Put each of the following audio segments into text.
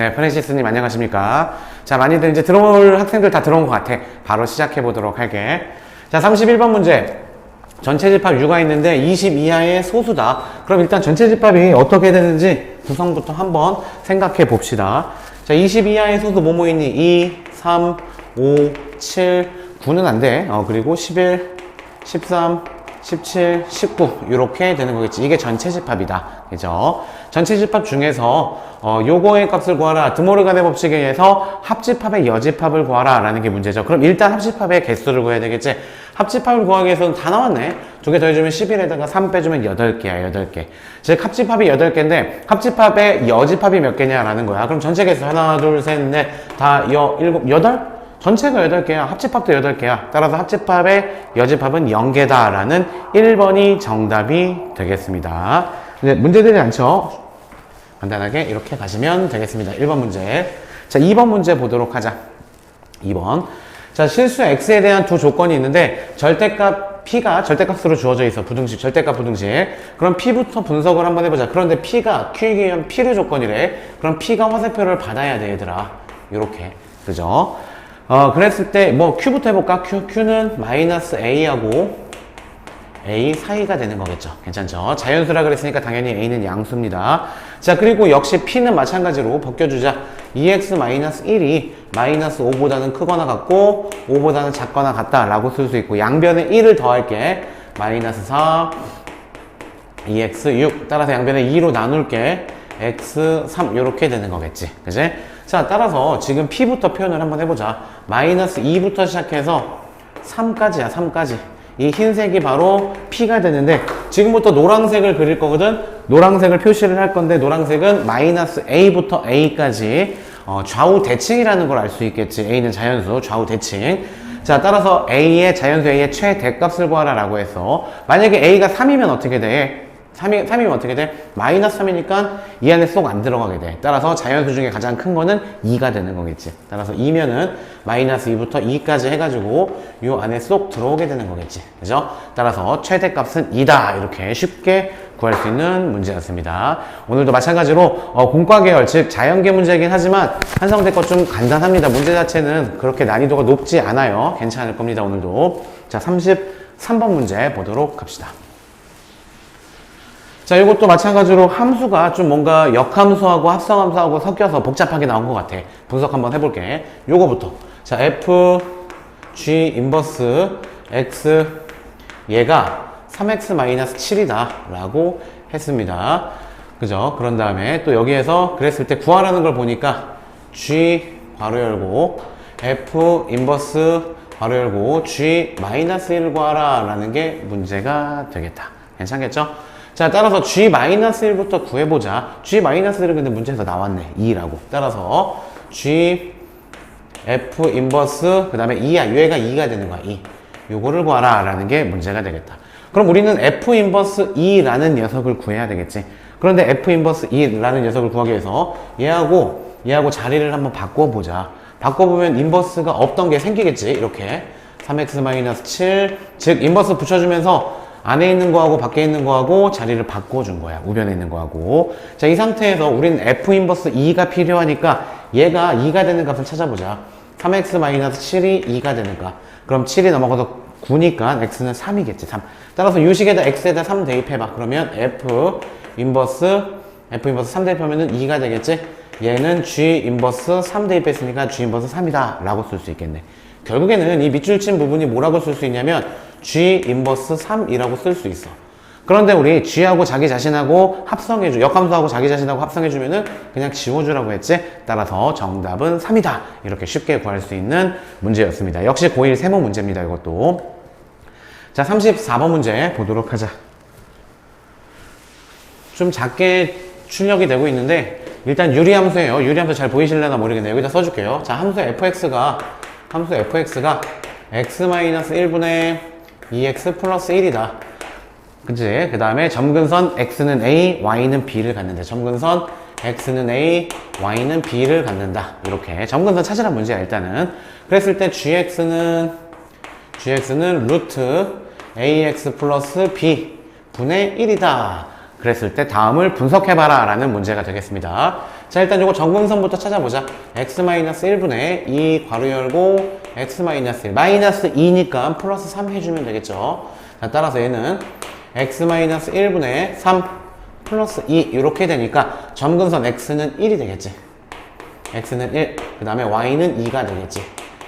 네, 프랜시스님 안녕하십니까. 자, 많이들 이제 들어올 학생들 다 들어온 것 같아. 바로 시작해 보도록 할게. 자, 31번 문제. 전체 집합 U가 있는데 20 이하의 소수다. 그럼 일단 전체 집합이 어떻게 되는지 구성부터 한번 생각해 봅시다. 자, 20 이하의 소수 뭐뭐 있니? 2, 3, 5, 7, 9는 안 돼. 그리고 11, 13, 17, 19 이렇게 되는 거겠지. 이게 전체 집합이다. 그죠? 전체 집합 중에서 요거의 값을 구하라. 드모르간의 법칙에 의해서 합집합의 여집합을 구하라 라는 게 문제죠. 그럼 일단 합집합의 개수를 구해야 되겠지. 합집합을 구하기 위해서는 다 나왔네. 2개 더해주면 11에다가 3 빼주면 8개야. 8개. 즉 합집합이 8개인데 합집합의 여집합이 몇 개냐라는 거야. 그럼 전체 개수 하나 둘 셋 넷 다 7, 8? 전체가 8개야. 합집합도 8개야. 따라서 합집합의 여집합은 0개다 라는 1번이 정답이 되겠습니다. 이제 문제되지 않죠? 간단하게 이렇게 가시면 되겠습니다. 1번 문제. 자, 2번 문제 보도록 하자. 2번. 자, 실수 x에 대한 두 조건이 있는데 절대값 p가 절대값으로 주어져 있어. 부등식, 절대값 부등식. 그럼 p부터 분석을 한번 해보자. 그런데 p가 q이기 위한 필요 조건이래. 그럼 p가 화살표를 받아야 돼, 얘들아. 요렇게. 그죠? 그랬을 때, Q부터 해볼까? Q는 마이너스 A하고 A 사이가 되는 거겠죠. 괜찮죠? 자연수라 그랬으니까 당연히 A는 양수입니다. 자, 그리고 역시 P는 마찬가지로 벗겨주자. 2x-1이 마이너스 5보다는 크거나 같고 5보다는 작거나 같다 라고 쓸 수 있고 양변에 1을 더할게. 마이너스 4, 2x 6. 따라서 양변에 2로 나눌게. x 3 이렇게 되는 거겠지. 그지? 자, 따라서 지금 p부터 표현을 한번 해보자. 마이너스 2부터 시작해서 3까지야. 3까지. 이 흰색이 바로 p가 되는데 지금부터 노란색을 그릴 거거든. 노란색을 표시를 할 건데 노란색은 마이너스 a부터 a까지 좌우 대칭이라는 걸 알 수 있겠지. a는 자연수, 좌우 대칭. 자, 따라서 a의 자연수 a의 최대값을 구하라 라고 해서 만약에 a가 3이면 어떻게 돼? 3이면 어떻게 돼? 마이너스 3이니까 이 안에 쏙 안 들어가게 돼. 따라서 자연수 중에 가장 큰 거는 2가 되는 거겠지. 따라서 2면은 마이너스 2부터 2까지 해가지고 이 안에 쏙 들어오게 되는 거겠지. 그죠? 따라서 최대값은 2다. 이렇게 쉽게 구할 수 있는 문제였습니다. 오늘도 마찬가지로 공과 계열, 즉 자연계 문제이긴 하지만 한성대 거 좀 간단합니다. 문제 자체는 그렇게 난이도가 높지 않아요. 괜찮을 겁니다. 오늘도. 자, 33번 문제 보도록 합시다. 자, 이것도 마찬가지로 함수가 좀 뭔가 역함수하고 합성함수하고 섞여서 복잡하게 나온 것 같아. 분석 한번 해볼게. 요거부터. 자, f, g, 인버스, x, 얘가 3x-7이다 라고 했습니다. 그죠? 그런 다음에 또 여기에서 그랬을 때 구하라는 걸 보니까 g 괄호 열고 f 인버스 괄호 열고 g-1 구하라 라는 게 문제가 되겠다. 괜찮겠죠? 자, 따라서 g-1부터 구해보자. g-1은 근데 문제에서 나왔네. 2라고. 따라서 g, f 인버스, 그 다음에 2야. 얘가 2가 되는 거야. 2. 요거를 구하라 라는 게 문제가 되겠다. 그럼 우리는 f 인버스 2라는 녀석을 구해야 되겠지. 그런데 f 인버스 2라는 녀석을 구하기 위해서 얘하고 자리를 한번 바꿔보자. 바꿔보면 인버스가 없던 게 생기겠지. 이렇게 3x-7, 즉 인버스 붙여주면서 안에 있는 거하고 밖에 있는 거하고 자리를 바꿔준 거야. 우변에 있는 거하고. 자, 이 상태에서 우리는 f 인버스 2가 필요하니까 얘가 2가 되는 값을 찾아보자. 3x-7이 2가 되는 값. 그럼 7이 넘어가서 9니까 x는 3이겠지. 3. 따라서 유식에다 x에다 3 대입해봐. 그러면 f 인버스 3 대입하면은 2가 되겠지. 얘는 g 인버스 3 대입했으니까 g 인버스 3이다 라고 쓸 수 있겠네. 결국에는 이 밑줄 친 부분이 뭐라고 쓸 수 있냐면 g 인버스 3이라고 쓸 수 있어. 그런데 우리 g하고 자기 자신하고 합성해줘. 역함수하고 자기 자신하고 합성해주면은 그냥 지워주라고 했지. 따라서 정답은 3이다. 이렇게 쉽게 구할 수 있는 문제였습니다. 역시 고1 세모 문제입니다. 이것도. 자, 34번 문제 보도록 하자. 좀 작게 출력이 되고 있는데 일단 유리함수예요. 유리함수 잘 보이실려나 모르겠네요. 여기다 써줄게요. 자, 함수 fx가 x-1분의 2x 플러스 1이다. 그치? 그 다음에 점근선 x는 a, y는 b를 갖는다. 점근선 x는 a, y는 b를 갖는다. 이렇게 점근선 찾으란 문제야. 일단은 그랬을 때 gx는 루트 ax 플러스 b 분의 1이다. 그랬을 때 다음을 분석해봐라 라는 문제가 되겠습니다. 자, 일단 요거 정근선부터 찾아보자. x-1분의 2 괄호 열고 x-1 마이너스 2니까 플러스 3 해주면 되겠죠. 자, 따라서 얘는 x-1분의 3 플러스 2 이렇게 되니까 점근선 x는 1이 되겠지. x는 1, 그 다음에 y는 2가 되겠지.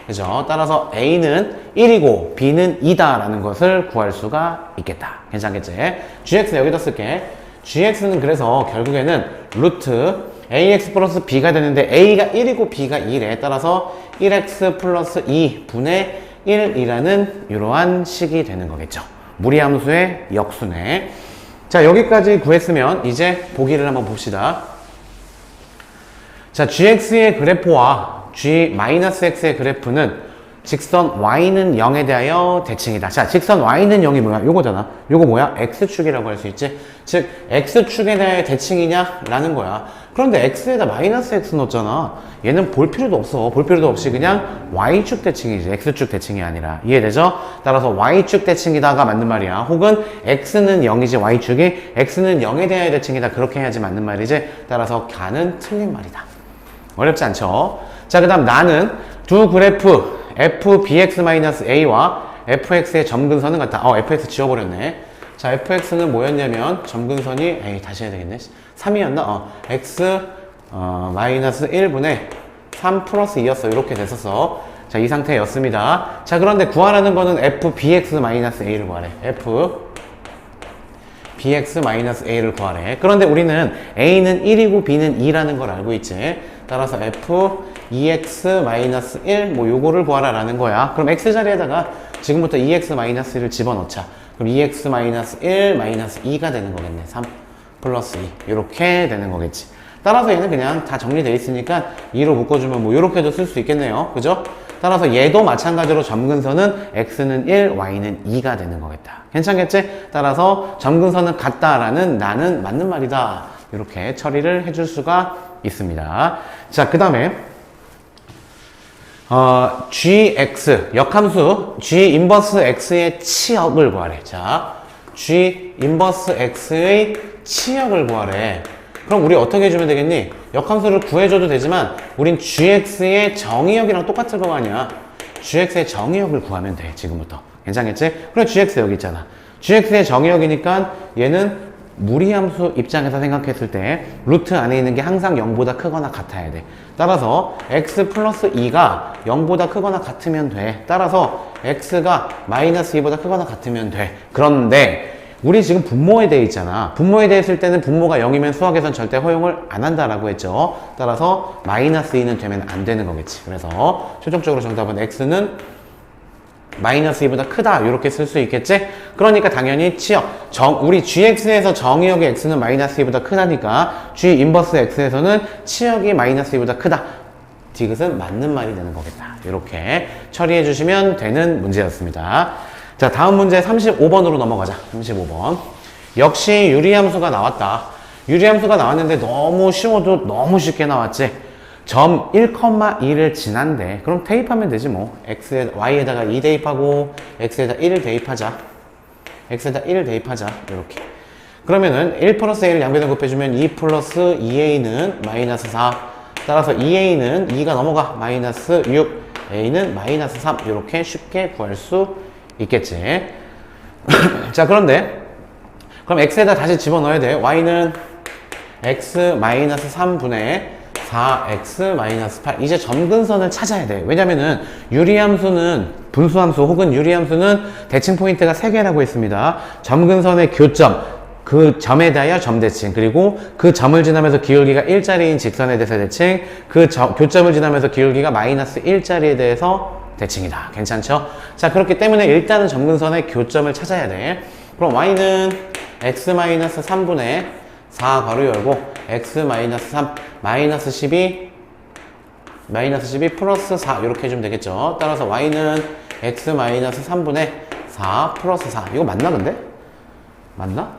그죠? 따라서 a는 1이고 b는 2다 라는 것을 구할 수가 있겠다. 괜찮겠지? gx 여기다 쓸게. gx는 그래서 결국에는 루트 ax 플러스 b가 되는데 a가 1이고 b가 2래. 따라서 1x 플러스 2 분의 1이라는 이러한 식이 되는 거겠죠. 무리함수의 역수네. 자, 여기까지 구했으면 이제 보기를 한번 봅시다. 자, gx의 그래프와 g-x의 그래프는 직선 y는 0에 대하여 대칭이다. 자, 직선 y는 0이 뭐야? 요거잖아. 요거 뭐야? x축이라고 할 수 있지. 즉 x축에 대하여 대칭이냐? 라는 거야. 그런데 x에다 마이너스 x 넣었잖아. 얘는 볼 필요도 없어. 볼 필요도 없이 그냥 y축 대칭이지. x축 대칭이 아니라. 이해되죠? 따라서 y축 대칭이다가 맞는 말이야. 혹은 x는 0이지 y축이 x는 0에 대하여 대칭이다. 그렇게 해야지 맞는 말이지. 따라서 가는 틀린 말이다. 어렵지 않죠? 자, 그 다음 나는 두 그래프 fbx-a와 fx의 점근선은 같다. fx 지워버렸네. 자, fx는 뭐였냐면 점근선이 다시 해야 되겠네. 3이었나? x 마이너스 1분의 3 플러스 2였어. 이렇게 됐었어. 자, 이 상태였습니다. 자, 그런데 구하라는 거는 fbx-a를 구하래. fbx-a를 구하래. 그런데 우리는 a는 1이고 b는 2라는 걸 알고 있지. 따라서 f2x-1 뭐 요거를 구하라 라는 거야. 그럼 x 자리에다가 지금부터 2x-1을 집어넣자. 그럼 2x-1 마이너스 2가 되는 거겠네. 3 플러스 2 이렇게 되는 거겠지. 따라서 얘는 그냥 다 정리되어 있으니까 2로 묶어주면 뭐 이렇게도 쓸 수 있겠네요. 그죠? 따라서 얘도 마찬가지로 점근선은 x는 1, y는 2가 되는 거겠다. 괜찮겠지? 따라서 점근선은 같다라는 나는 맞는 말이다. 이렇게 처리를 해줄 수가 있습니다. 자, 그 다음에 gx 역함수 g 인버스 x의 치역을 구하래. 자, g 인버스 x의 치역을 구하래. 그럼 우리 어떻게 해주면 되겠니? 역함수를 구해줘도 되지만 우린 gx의 정의역이랑 똑같을 거 아니야. gx의 정의역을 구하면 돼. 지금부터. 괜찮겠지? 그래, gx 여기 있잖아. gx의 정의역이니까 얘는 무리함수 입장에서 생각했을 때 루트 안에 있는 게 항상 0보다 크거나 같아야 돼. 따라서 x 플러스 2가 0보다 크거나 같으면 돼. 따라서 x가 마이너스 2보다 크거나 같으면 돼. 그런데 우리 지금 분모에 대해 있잖아. 분모에 대해 있을 때는 분모가 0이면 수학에선 절대 허용을 안 한다라고 했죠. 따라서 마이너스 2는 되면 안 되는 거겠지. 그래서 최종적으로 정답은 x는 마이너스 2보다 크다 이렇게 쓸 수 있겠지? 그러니까 당연히 치역 우리 gx에서 정의역의 x는 마이너스 2보다 크다니까 g 인버스 x에서는 치역이 마이너스 2보다 크다. 디귿은 맞는 말이 되는 거겠다. 이렇게 처리해 주시면 되는 문제였습니다. 자, 다음 문제 35번으로 넘어가자. 35번 역시 유리함수가 나왔다. 유리함수가 나왔는데 너무 쉬워도 너무 쉽게 나왔지. 점 1,2를 지난데 그럼 대입하면 되지 뭐. y에다가 2 대입하고 x에다 1을 대입하자. x에다 1을 대입하자. 이렇게 그러면은 1 플러스 a를 양변에 곱해주면 2 플러스 2a는 마이너스 4. 따라서 2a는 2가 넘어가 마이너스 6, a는 마이너스 3 이렇게 쉽게 구할 수 있겠지. 자, 그런데 그럼 x에다 다시 집어넣어야 돼. y는 x 마이너스 3분의 4x-8 이제 점근선을 찾아야 돼. 왜냐면은 유리함수는 분수함수 혹은 유리함수는 대칭 포인트가 3개라고 했습니다. 점근선의 교점, 그 점에 대하여 점대칭, 그리고 그 점을 지나면서 기울기가 1짜리인 직선에 대해서 대칭, 그 교점을 지나면서 기울기가 마이너스 1짜리에 대해서 대칭이다. 괜찮죠? 자, 그렇기 때문에 일단은 점근선의 교점을 찾아야 돼. 그럼 y는 x-3분의 4 괄호 열고 x-3 마이너스 12 플러스 4 이렇게 해주면 되겠죠. 따라서 y는 x-3분의 4 플러스 4 이거 맞나 근데? 맞나?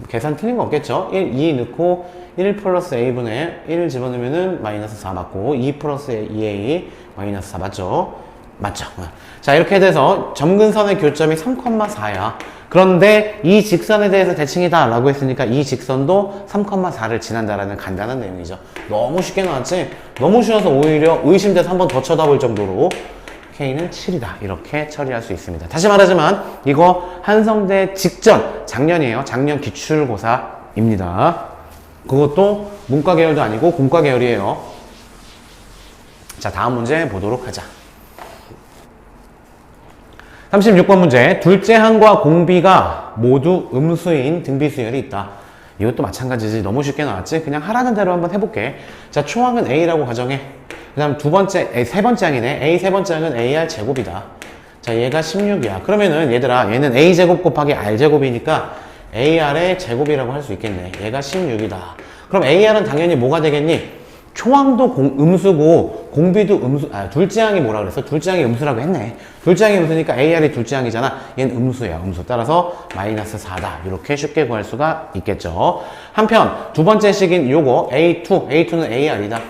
계산 틀린 거 없겠죠? 2 넣고 1 플러스 a분의 1을 집어넣으면은 마이너스 4 맞고 2 플러스 2a 마이너스 4 맞죠? 맞죠? 자, 이렇게 돼서 점근선의 교점이 3,4야. 그런데 이 직선에 대해서 대칭이다 라고 했으니까 이 직선도 3,4를 지난다라는 간단한 내용이죠. 너무 쉽게 나왔지? 너무 쉬워서 오히려 의심돼서 한 번 더 쳐다볼 정도로 K는 7이다. 이렇게 처리할 수 있습니다. 다시 말하지만 이거 한성대 직전 작년이에요. 작년 기출고사입니다. 그것도 문과 계열도 아니고 공과 계열이에요. 자, 다음 문제 보도록 하자. 36번 문제. 둘째 항과 공비가 모두 음수인 등비수열이 있다. 이것도 마찬가지지. 너무 쉽게 나왔지? 그냥 하라는 대로 한번 해볼게. 자, 초항은 A라고 가정해. 그 다음 세 번째 항이네. A 세 번째 항은 AR 제곱이다. 자, 얘가 16이야. 그러면은 얘들아, 얘는 A 제곱 곱하기 R 제곱이니까 AR의 제곱이라고 할 수 있겠네. 얘가 16이다. 그럼 AR은 당연히 뭐가 되겠니? 초항도 음수고 공비도 음수. 둘째 항이 뭐라 그랬어? 둘째 항이 음수라고 했네. 둘째 항이 음수니까 AR이 둘째 항이잖아. 얘는 음수야. 음수. 따라서 마이너스 4다. 이렇게 쉽게 구할 수가 있겠죠. 한편 두 번째 식인 요거 A2는 AR이다.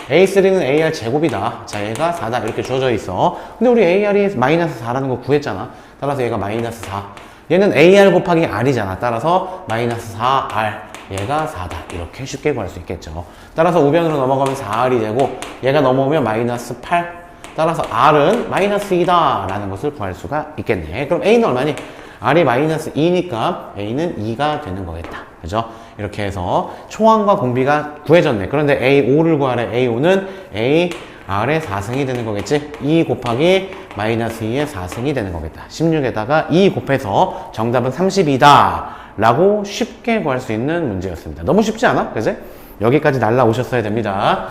A3는 AR 제곱이다. 자, 얘가 4다. 이렇게 주어져 있어. 근데 우리 AR이 마이너스 4라는 거 구했잖아. 따라서 얘가 마이너스 4. 얘는 AR 곱하기 R이잖아. 따라서 마이너스 4R. 얘가 4다. 이렇게 쉽게 구할 수 있겠죠. 따라서 우변으로 넘어가면 4R이 되고 얘가 넘어오면 마이너스 8. 따라서 R은 마이너스 2다 라는 것을 구할 수가 있겠네. 그럼 A는 얼마니? R이 마이너스 2니까 A는 2가 되는 거겠다. 그죠? 이렇게 해서 초항과 공비가 구해졌네. 그런데 A5를 구하래. A5는 A R의 4승이 되는 거겠지? 2 곱하기 마이너스 2의 4승이 되는 거겠다. 16에다가 2 곱해서 정답은 32다. 라고 쉽게 구할 수 있는 문제였습니다. 너무 쉽지 않아? 그지? 여기까지 날라오셨어야 됩니다.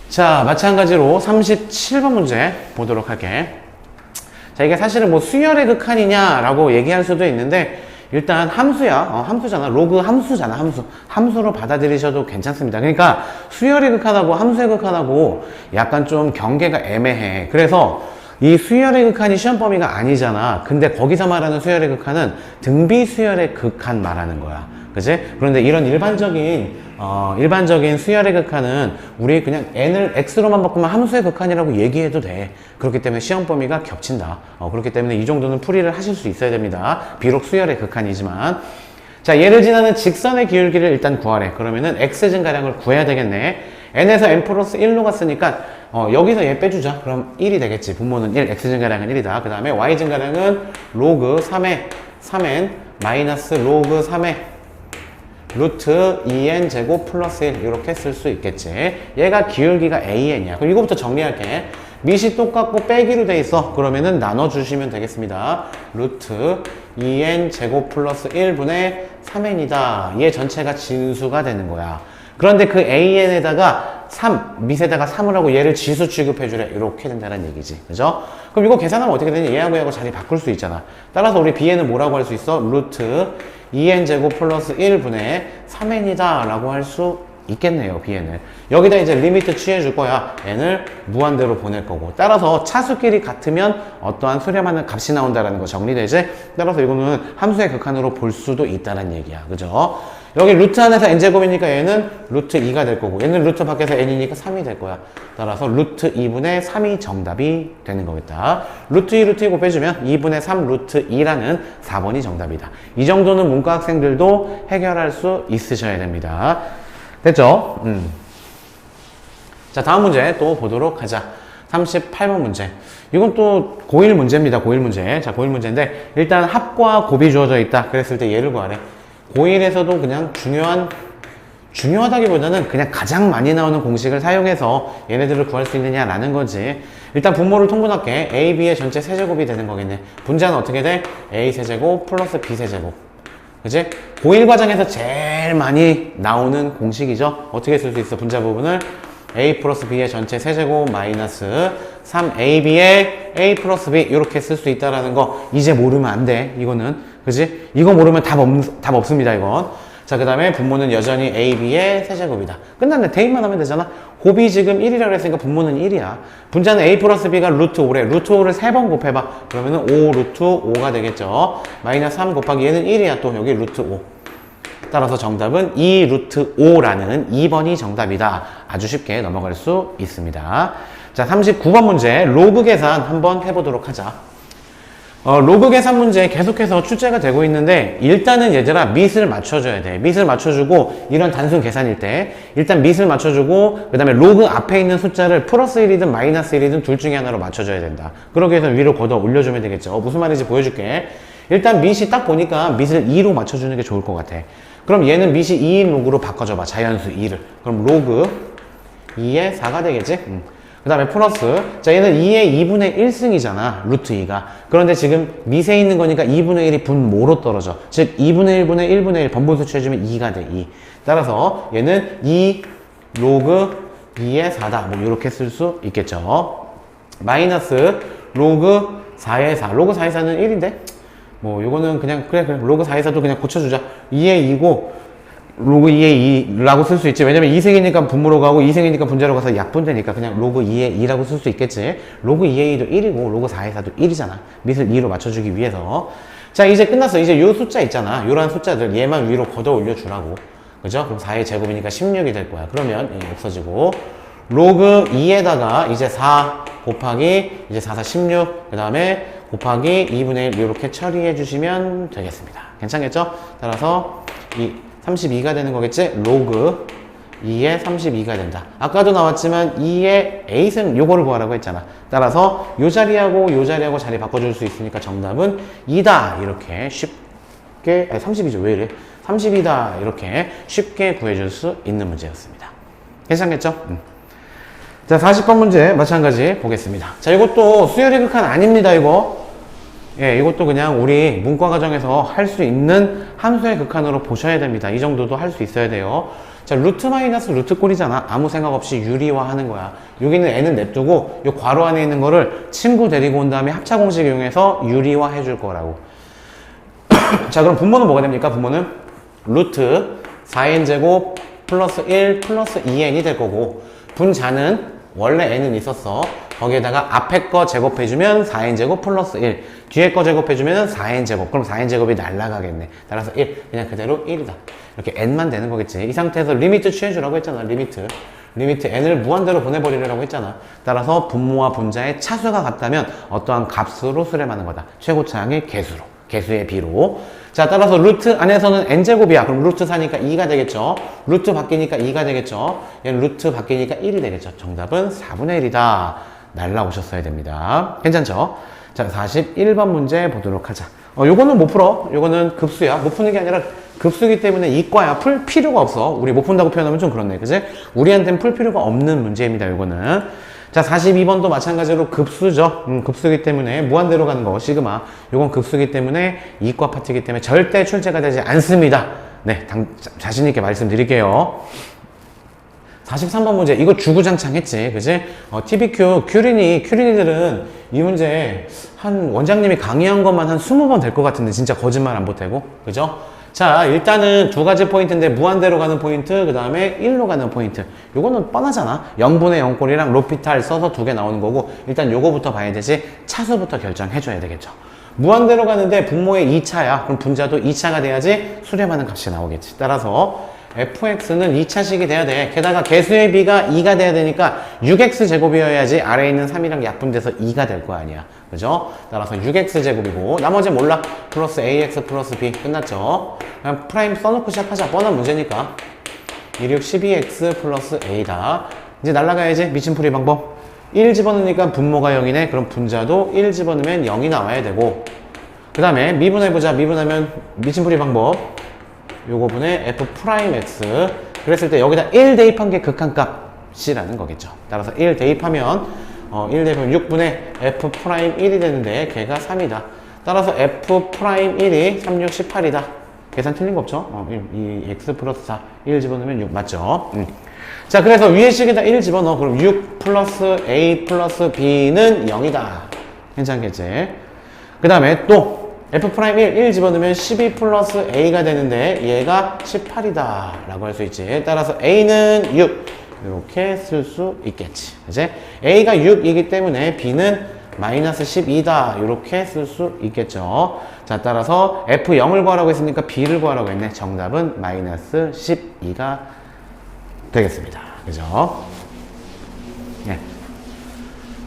자, 마찬가지로 37번 문제 보도록 할게. 자, 이게 사실은 뭐 수열의 극한이냐 라고 얘기할 수도 있는데 일단 함수야. 함수잖아. 로그 함수잖아. 함수로 받아들이셔도 괜찮습니다. 그러니까 수열의 극한하고 함수의 극한하고 약간 좀 경계가 애매해. 그래서 이 수열의 극한이 시험 범위가 아니잖아. 근데 거기서 말하는 수열의 극한은 등비 수열의 극한 말하는 거야. 그치? 그런데 이런 일반적인 수열의 극한은 우리 그냥 n을 x로만 바꾸면 함수의 극한이라고 얘기해도 돼. 그렇기 때문에 시험 범위가 겹친다. 그렇기 때문에 이 정도는 풀이를 하실 수 있어야 됩니다. 비록 수열의 극한이지만. 자, 얘를 지나는 직선의 기울기를 일단 구하래. 그러면은 x 증가량을 구해야 되겠네. n에서 n 플러스 1로 갔으니까 여기서 얘 빼주자. 그럼 1이 되겠지. 분모는 1, x 증가량은 1이다. 그 다음에 y 증가량은 로그 3n 마이너스 로그 3의 루트 2n 제곱 플러스 1 이렇게 쓸 수 있겠지. 얘가 기울기가 an이야. 그럼 이거부터 정리할게. 밑이 똑같고 빼기로 돼 있어. 그러면은 나눠주시면 되겠습니다. 루트 2n 제곱 플러스 1분의 3n이다. 얘 전체가 진수가 되는 거야. 그런데 그 an에다가 밑에다가 3을 하고 얘를 지수 취급해주래. 이렇게 된다는 얘기지. 그죠? 그럼 이거 계산하면 어떻게 되니? 얘하고 얘하고 자리 바꿀 수 있잖아. 따라서 우리 bn은 뭐라고 할 수 있어? 루트 2n 제곱 플러스 1분의 3n이다 라고 할 수 있겠네요. bn을. 여기다 이제 리미트 취해줄 거야. n을 무한대로 보낼 거고. 따라서 차수끼리 같으면 어떠한 수렴하는 값이 나온다는 거 정리되지? 따라서 이거는 함수의 극한으로 볼 수도 있다는 얘기야. 그죠? 여기 루트 안에서 n제곱이니까 얘는 루트 2가 될 거고 얘는 루트 밖에서 n이니까 3이 될 거야. 따라서 루트 2분의 3이 정답이 되는 거겠다. 루트 2, 루트 2 곱해주면 2분의 3 루트 2라는 4번이 정답이다. 이 정도는 문과 학생들도 해결할 수 있으셔야 됩니다. 됐죠? 자, 다음 문제 또 보도록 하자. 38번 문제. 이건 또 고1 문제입니다. 고1 문제. 자, 고1 문제인데 일단 합과 곱이 주어져 있다. 그랬을 때 얘를 구하래. 고1에서도 그냥 중요하다기보다는 그냥 가장 많이 나오는 공식을 사용해서 얘네들을 구할 수 있느냐라는 거지. 일단 분모를 통분할게. a, b의 전체 세제곱이 되는 거겠네. 분자는 어떻게 돼? a 세제곱 플러스 b 세제곱. 그치? 고1 과정에서 제일 많이 나오는 공식이죠. 어떻게 쓸 수 있어? 분자 부분을 a 플러스 b의 전체 세제곱 마이너스 3ab의 a 플러스 b 이렇게 쓸 수 있다라는 거 이제 모르면 안 돼. 이거는. 그치? 이거 모르면 답 없습니다. 이건. 자, 그 다음에 분모는 여전히 ab의 세제곱이다. 끝났네. 대입만 하면 되잖아. 곱이 지금 1이라고 했으니까 분모는 1이야. 분자는 a 플러스 b가 루트 5래. 루트 5를 3번 곱해봐. 그러면은 5 루트 5가 되겠죠. 마이너스 3 곱하기 얘는 1이야. 또 여기 루트 5. 따라서 정답은 2 루트 5라는 2번이 정답이다. 아주 쉽게 넘어갈 수 있습니다. 자, 39번 문제 로그 계산 한번 해보도록 하자. 로그 계산 문제 계속해서 출제가 되고 있는데 일단은 얘들아 밑을 맞춰줘야 돼. 밑을 맞춰주고 이런 단순 계산일 때 일단 밑을 맞춰주고 그 다음에 로그 앞에 있는 숫자를 플러스 1이든 마이너스 1이든 둘 중에 하나로 맞춰줘야 된다. 그러기 위해서 위로 걷어 올려주면 되겠죠. 무슨 말인지 보여줄게. 일단 밑이 딱 보니까 밑을 2로 맞춰주는 게 좋을 것 같아. 그럼 얘는 밑이 2인 로그로 바꿔줘봐. 자연수 2를. 그럼 로그 2의 4가 되겠지? 그 다음에 플러스, 자 얘는 2의 2분의 1승이잖아 루트 2가. 그런데 지금 밑에 있는 거니까 2분의 1이 분모로 떨어져. 즉 2분의 1분의 1분의 1 번분수 취해주면 2가 돼. 2. 따라서 얘는 2 로그 2의 4다 뭐 이렇게 쓸 수 있겠죠. 마이너스 로그 4의 4. 로그 4의 4는 1인데 뭐 요거는 그냥 그래 로그 4의 4도 그냥 고쳐주자. 2의 2고 로그 2의 2라고 쓸 수 있지. 왜냐면 2승이니까 분모로 가고 2승이니까 분자로 가서 약분되니까 그냥 로그 2의 2라고 쓸 수 있겠지. 로그 2의 2도 1이고 로그 4의 4도 1이잖아. 밑을 2로 맞춰주기 위해서. 자 이제 끝났어. 이제 요 숫자 있잖아. 요런 숫자들 얘만 위로 걷어 올려주라고. 그죠? 그럼 4의 제곱이니까 16이 될 거야. 그러면 없어지고 로그 2에다가 이제 4 곱하기 이제 4, 4, 16 그 다음에 곱하기 2분의 1 이렇게 처리해 주시면 되겠습니다. 괜찮겠죠? 따라서 이 32가 되는 거겠지? 로그 2에 32가 된다. 아까도 나왔지만 2의 a승 요거를 구하라고 했잖아. 따라서 요 자리하고 요 자리하고 자리 바꿔줄 수 있으니까 정답은 2다. 이렇게 쉽게 30이죠. 왜 이래? 30이다. 이렇게 쉽게 구해줄 수 있는 문제였습니다. 괜찮겠죠? 자 40번 문제 마찬가지 보겠습니다. 자 이것도 수열의 극한 아닙니다. 이거 예, 이것도 그냥 우리 문과 과정에서 할 수 있는 함수의 극한으로 보셔야 됩니다. 이 정도도 할 수 있어야 돼요. 자, 루트 마이너스 루트 꼴이잖아. 아무 생각 없이 유리화 하는 거야. 여기는 n은 냅두고 이 괄호 안에 있는 거를 친구 데리고 온 다음에 합차 공식 이용해서 유리화 해줄 거라고. 자, 그럼 분모는 뭐가 됩니까? 분모는 루트 4n제곱 플러스 1 플러스 2n이 될 거고 분자는 원래 n은 있었어. 거기에다가 앞에 거 제곱해주면 4n제곱 플러스 1 뒤에 거 제곱해주면 4n제곱 그럼 4n제곱이 날라가겠네. 따라서 1 그냥 그대로 1이다. 이렇게 n만 되는 거겠지. 이 상태에서 리미트 취해주라고 했잖아. 리미트 n을 무한대로 보내버리라고 했잖아. 따라서 분모와 분자의 차수가 같다면 어떠한 값으로 수렴하는 거다. 최고차항의 개수로 개수의 비로. 자 따라서 루트 안에서는 n제곱이야. 그럼 루트 4니까 2가 되겠죠. 루트 바뀌니까 2가 되겠죠. 얘는 루트 바뀌니까 1이 되겠죠. 정답은 4분의 1이다. 날라오셨어야 됩니다. 괜찮죠? 자, 41번 문제 보도록 하자. 요거는 못 풀어. 요거는 급수야. 못 푸는 게 아니라 급수기 때문에 이과야. 풀 필요가 없어. 우리 못 푼다고 표현하면 좀 그렇네. 그지? 우리한테는 풀 필요가 없는 문제입니다. 요거는. 자, 42번도 마찬가지로 급수죠. 급수기 때문에 무한대로 가는 거. 시그마. 요건 급수기 때문에 이과 파트이기 때문에 절대 출제가 되지 않습니다. 네, 자신있게 말씀드릴게요. 43번 문제 이거 주구장창 했지 그지? TBQ 큐린이들은 이 문제 한 원장님이 강의한 것만 한 20번 될 것 같은데 진짜 거짓말 안 보태고 그죠? 자 일단은 두 가지 포인트인데 무한대로 가는 포인트 그 다음에 1로 가는 포인트 요거는 뻔하잖아. 0분의 0꼴이랑 로피탈 써서 두 개 나오는 거고 일단 요거부터 봐야 되지 차수부터 결정해 줘야 되겠죠. 무한대로 가는데 분모의 2차야. 그럼 분자도 2차가 돼야지 수렴하는 값이 나오겠지. 따라서 fx는 2차식이 돼야 돼. 게다가 개수의 b가 2가 돼야 되니까 6x제곱이어야지 아래에 있는 3이랑 약분돼서 2가 될 거 아니야. 그죠? 따라서 6x제곱이고 나머지 몰라. 플러스 ax 플러스 b 끝났죠? 그냥 프라임 써놓고 시작하자. 뻔한 문제니까 16, 12x 플러스 a다. 이제 날라가야지. 미친풀이 방법. 1 집어넣으니까 분모가 0이네. 그럼 분자도 1 집어넣으면 0이 나와야 되고 그 다음에 미분해보자. 미분하면 미친풀이 방법 요거 분의 f 프라임 x 그랬을 때 여기다 1 대입한 게 극한값이라는 거겠죠. 따라서 1 대입하면 1 대입하면 6분의 f 프라임 1이 되는데 걔가 3이다. 따라서 f 프라임 1이 3, 6, 18이다. 계산 틀린 거 없죠? 이 x 플러스 4 1 집어넣으면 6 맞죠? 자 그래서 위에 식에다 1 집어넣어. 그럼 6 플러스 a 플러스 b는 0이다. 괜찮겠지? 그 다음에 또 f'1 1 집어넣으면 12 플러스 a가 되는데 얘가 18이다 라고 할 수 있지. 따라서 a는 6 이렇게 쓸 수 있겠지. 그치? a가 6이기 때문에 b는 마이너스 12다 이렇게 쓸 수 있겠죠. 자 따라서 f0을 구하라고 했으니까 b를 구하라고 했네. 정답은 마이너스 12가 되겠습니다. 그죠? 네.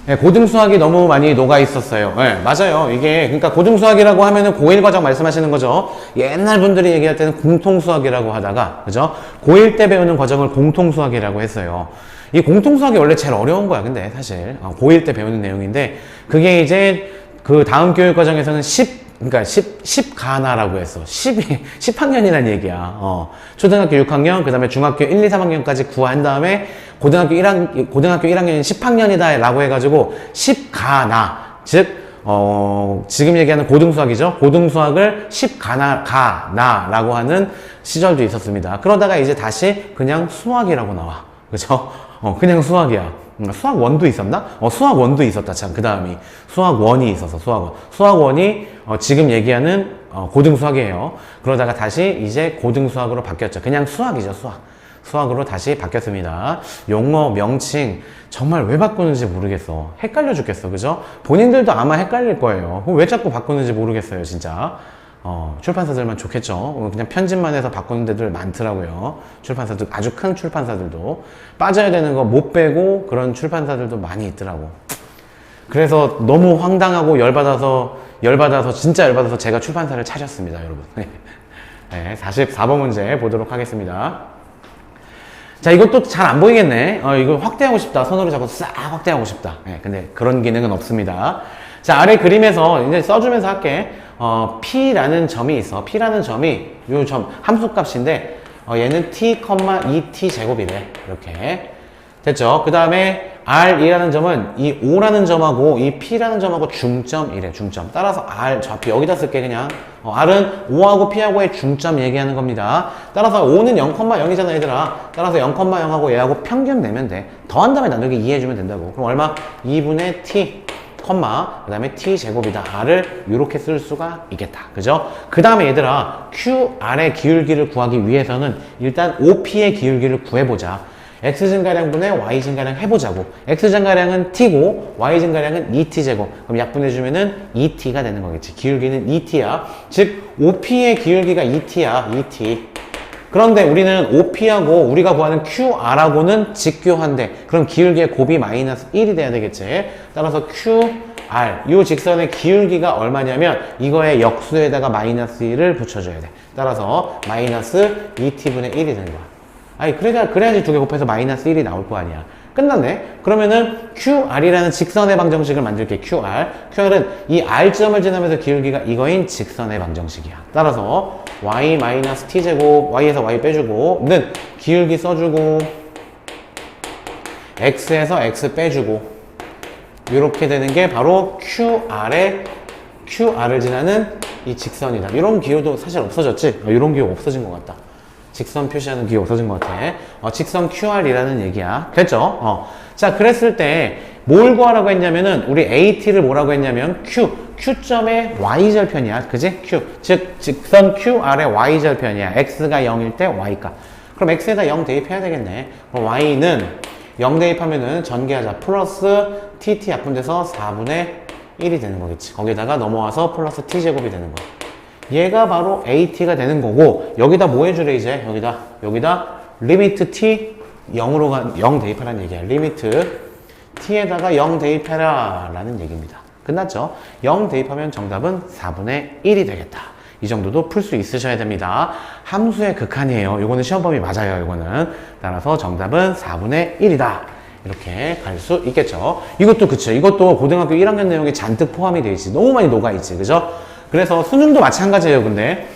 네, 고등수학이 너무 많이 녹아 있었어요. 네, 맞아요. 이게, 그러니까 고등수학이라고 하면은 고1 과정 말씀하시는 거죠. 옛날 분들이 얘기할 때는 공통수학이라고 하다가, 그죠? 고1 때 배우는 과정을 공통수학이라고 했어요. 이 공통수학이 원래 제일 어려운 거야, 근데 사실. 고1 때 배우는 내용인데, 그게 이제 그 다음 교육 과정에서는 10가나라고 했어. 10학년이란 얘기야. 초등학교 6학년, 그 다음에 중학교 1, 2, 3학년까지 구한 다음에 고등학교 1학년이 10학년이다 라고 해가지고 10가나. 즉, 지금 얘기하는 고등수학이죠. 고등수학을 10가나라고 하는 시절도 있었습니다. 그러다가 이제 다시 그냥 수학이라고 나와. 그죠? 그냥 수학이야. 수학 원도 있었나? 수학 원도 있었다. 참, 그 다음이. 수학 원이 있어서, 수학 원. 수학 원이, 지금 얘기하는, 고등수학이에요. 그러다가 다시 이제 고등수학으로 바뀌었죠. 그냥 수학이죠, 수학. 수학으로 다시 바뀌었습니다. 용어, 명칭, 정말 왜 바꾸는지 모르겠어. 헷갈려 죽겠어. 그죠? 본인들도 아마 헷갈릴 거예요. 왜 자꾸 바꾸는지 모르겠어요, 진짜. 출판사들만 좋겠죠. 그냥 편집만 해서 바꾸는 데들 많더라고요. 출판사들, 아주 큰 출판사들도. 빠져야 되는 거 못 빼고 그런 출판사들도 많이 있더라고. 그래서 너무 황당하고 진짜 열받아서 제가 출판사를 차렸습니다, 여러분. 네, 44번 문제 보도록 하겠습니다. 자, 이것도 잘 안 보이겠네. 이거 확대하고 싶다. 손으로 잡고 싹 확대하고 싶다. 네, 근데 그런 기능은 없습니다. 자, 아래 그림에서 이제 써주면서 할게. P라는 점이 있어. P라는 점이 요 점, 함수값인데, 얘는 T, 2T 제곱이래. 이렇게. 됐죠? 그 다음에 R이라는 점은 이 O라는 점하고 이 P라는 점하고 중점이래. 중점. 따라서 R, 저 앞에 여기다 쓸게, 그냥. R은 O하고 P하고의 중점 얘기하는 겁니다. 따라서 O는 0,0이잖아, 얘들아. 따라서 0,0하고 얘하고 평균 내면 돼. 더한 다음에 나누기 이해해주면 된다고. 그럼 얼마? 2분의 T. 그 다음에 T제곱이다. R을 이렇게 쓸 수가 있겠다. 그죠? 그 다음에 얘들아, QR의 기울기를 구하기 위해서는 일단 OP의 기울기를 구해보자. X증가량분의 Y증가량 해보자고. X증가량은 T고, Y증가량은 2T제곱. 그럼 약분해주면은 2T가 되는 거겠지. 기울기는 2T야. 즉, OP의 기울기가 2T야. 2T. 그런데 우리는 OP하고 우리가 구하는 QR하고는 직교한데 그럼 기울기의 곱이 마이너스 1이 돼야 되겠지. 따라서 QR, 이 직선의 기울기가 얼마냐면 이거의 역수에다가 마이너스 1을 붙여줘야 돼. 따라서 마이너스 2t분의 1이 되는 거야. 아니 그래야지 두 개 곱해서 마이너스 1이 나올 거 아니야. 끝났네. 그러면은 QR이라는 직선의 방정식을 만들게. QR은 이 R점을 지나면서 기울기가 이거인 직선의 방정식이야. 따라서 Y-T제곱, Y에서 Y 빼주고 는 기울기 써주고 X에서 X 빼주고 이렇게 되는 게 바로 QR을 지나는 이 직선이다. 이런 기호도 사실 없어졌지? 이런 기호 없어진 것 같다. 직선 표시하는 기호 없어진 것 같아. 직선 QR이라는 얘기야. 됐죠? 자, 그랬을 때 뭘 구하라고 했냐면은 우리 AT를 뭐라고 했냐면 Q점의 Y절편이야. 그지? 즉 직선 QR의 Y절편이야. X가 0일 때 Y값. 그럼 X에다 0 대입해야 되겠네. 그럼 Y는 0 대입하면은 전개하자. 플러스 TT 약분돼서 4분의 1이 되는 거겠지. 거기다가 넘어와서 플러스 T제곱이 되는 거야. 얘가 바로 AT가 되는 거고, 여기다 뭐 해주래, 이제? 여기다 리미트 T 0 대입하라는 얘기야. 리미트 T에다가 0 대입해라 라는 얘기입니다. 끝났죠? 0 대입하면 정답은 4분의 1이 되겠다. 이 정도도 풀 수 있으셔야 됩니다. 함수의 극한이에요. 이거는 시험 범위 맞아요, 이거는. 따라서 정답은 4분의 1이다. 이렇게 갈 수 있겠죠. 이것도 그쵸. 이것도 고등학교 1학년 내용이 잔뜩 포함이 되어 있지. 너무 많이 녹아있지. 그죠? 그래서 수능도 마찬가지예요, 근데.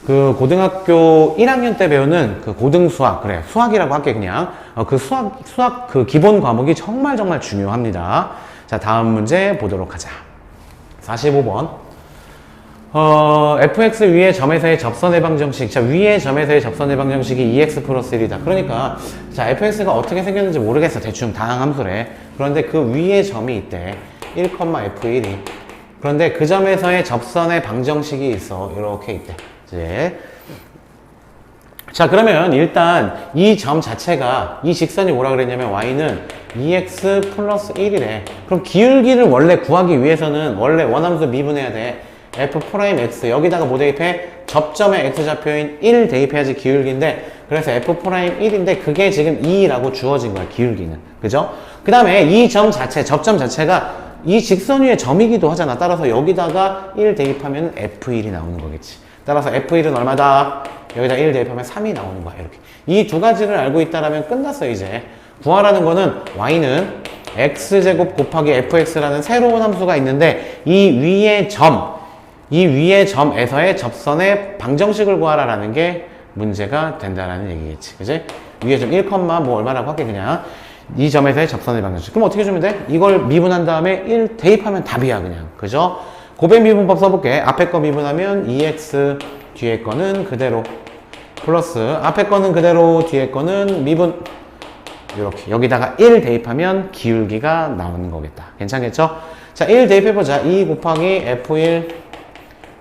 그 고등학교 1학년 때 배우는 그 고등수학, 그래, 수학이라고 할게, 그냥. 그 수학 그 기본 과목이 정말 중요합니다. 자, 다음 문제 보도록 하자. 45번. fx 위의 점에서의 접선의 방정식. 자, 위의 점에서의 접선의 방정식이 2x 플러스 1이다. 그러니까, 자, fx가 어떻게 생겼는지 모르겠어. 대충 다항함수래. 그런데 그 위에 점이 있대. 1,f1이. 그런데 그 점에서의 접선의 방정식이 있어. 이렇게 있대. 이제. 자, 그러면 일단 이 점 자체가, 이 직선이 뭐라 그랬냐면 y는 2x 플러스 1이래. 그럼 기울기를 원래 구하기 위해서는 원래 원함수 미분해야 돼. f'(x) 여기다가 뭐 대입해? 접점의 x좌표인 1 대입해야지 기울기인데, 그래서 f'1인데 그게 지금 2라고 주어진 거야, 기울기는. 그죠? 그 다음에 이 점 자체, 접점 자체가 이 직선 위의 점이기도 하잖아. 따라서 여기다가 1 대입하면 F1이 나오는 거겠지. 따라서 F1은 얼마다? 여기다 1 대입하면 3이 나오는 거야. 이렇게. 이 두 가지를 알고 있다라면 끝났어, 이제. 구하라는 거는 y는 x제곱 곱하기 fx라는 새로운 함수가 있는데 이 위의 점에서의 접선의 방정식을 구하라라는 게 문제가 된다라는 얘기겠지. 그지? 위에 점 1, 뭐 얼마라고 할게 그냥. 이 점에서의 접선의 방정식. 그럼 어떻게 주면 돼? 이걸 미분한 다음에 1 대입하면 답이야, 그냥. 그죠? 고백 미분법 써볼게. 앞에 거 미분하면 2x, 뒤에 거는 그대로. 플러스, 앞에 거는 그대로, 뒤에 거는 미분. 이렇게. 여기다가 1 대입하면 기울기가 나오는 거겠다. 괜찮겠죠? 자, 1 대입해보자. 2 곱하기 f1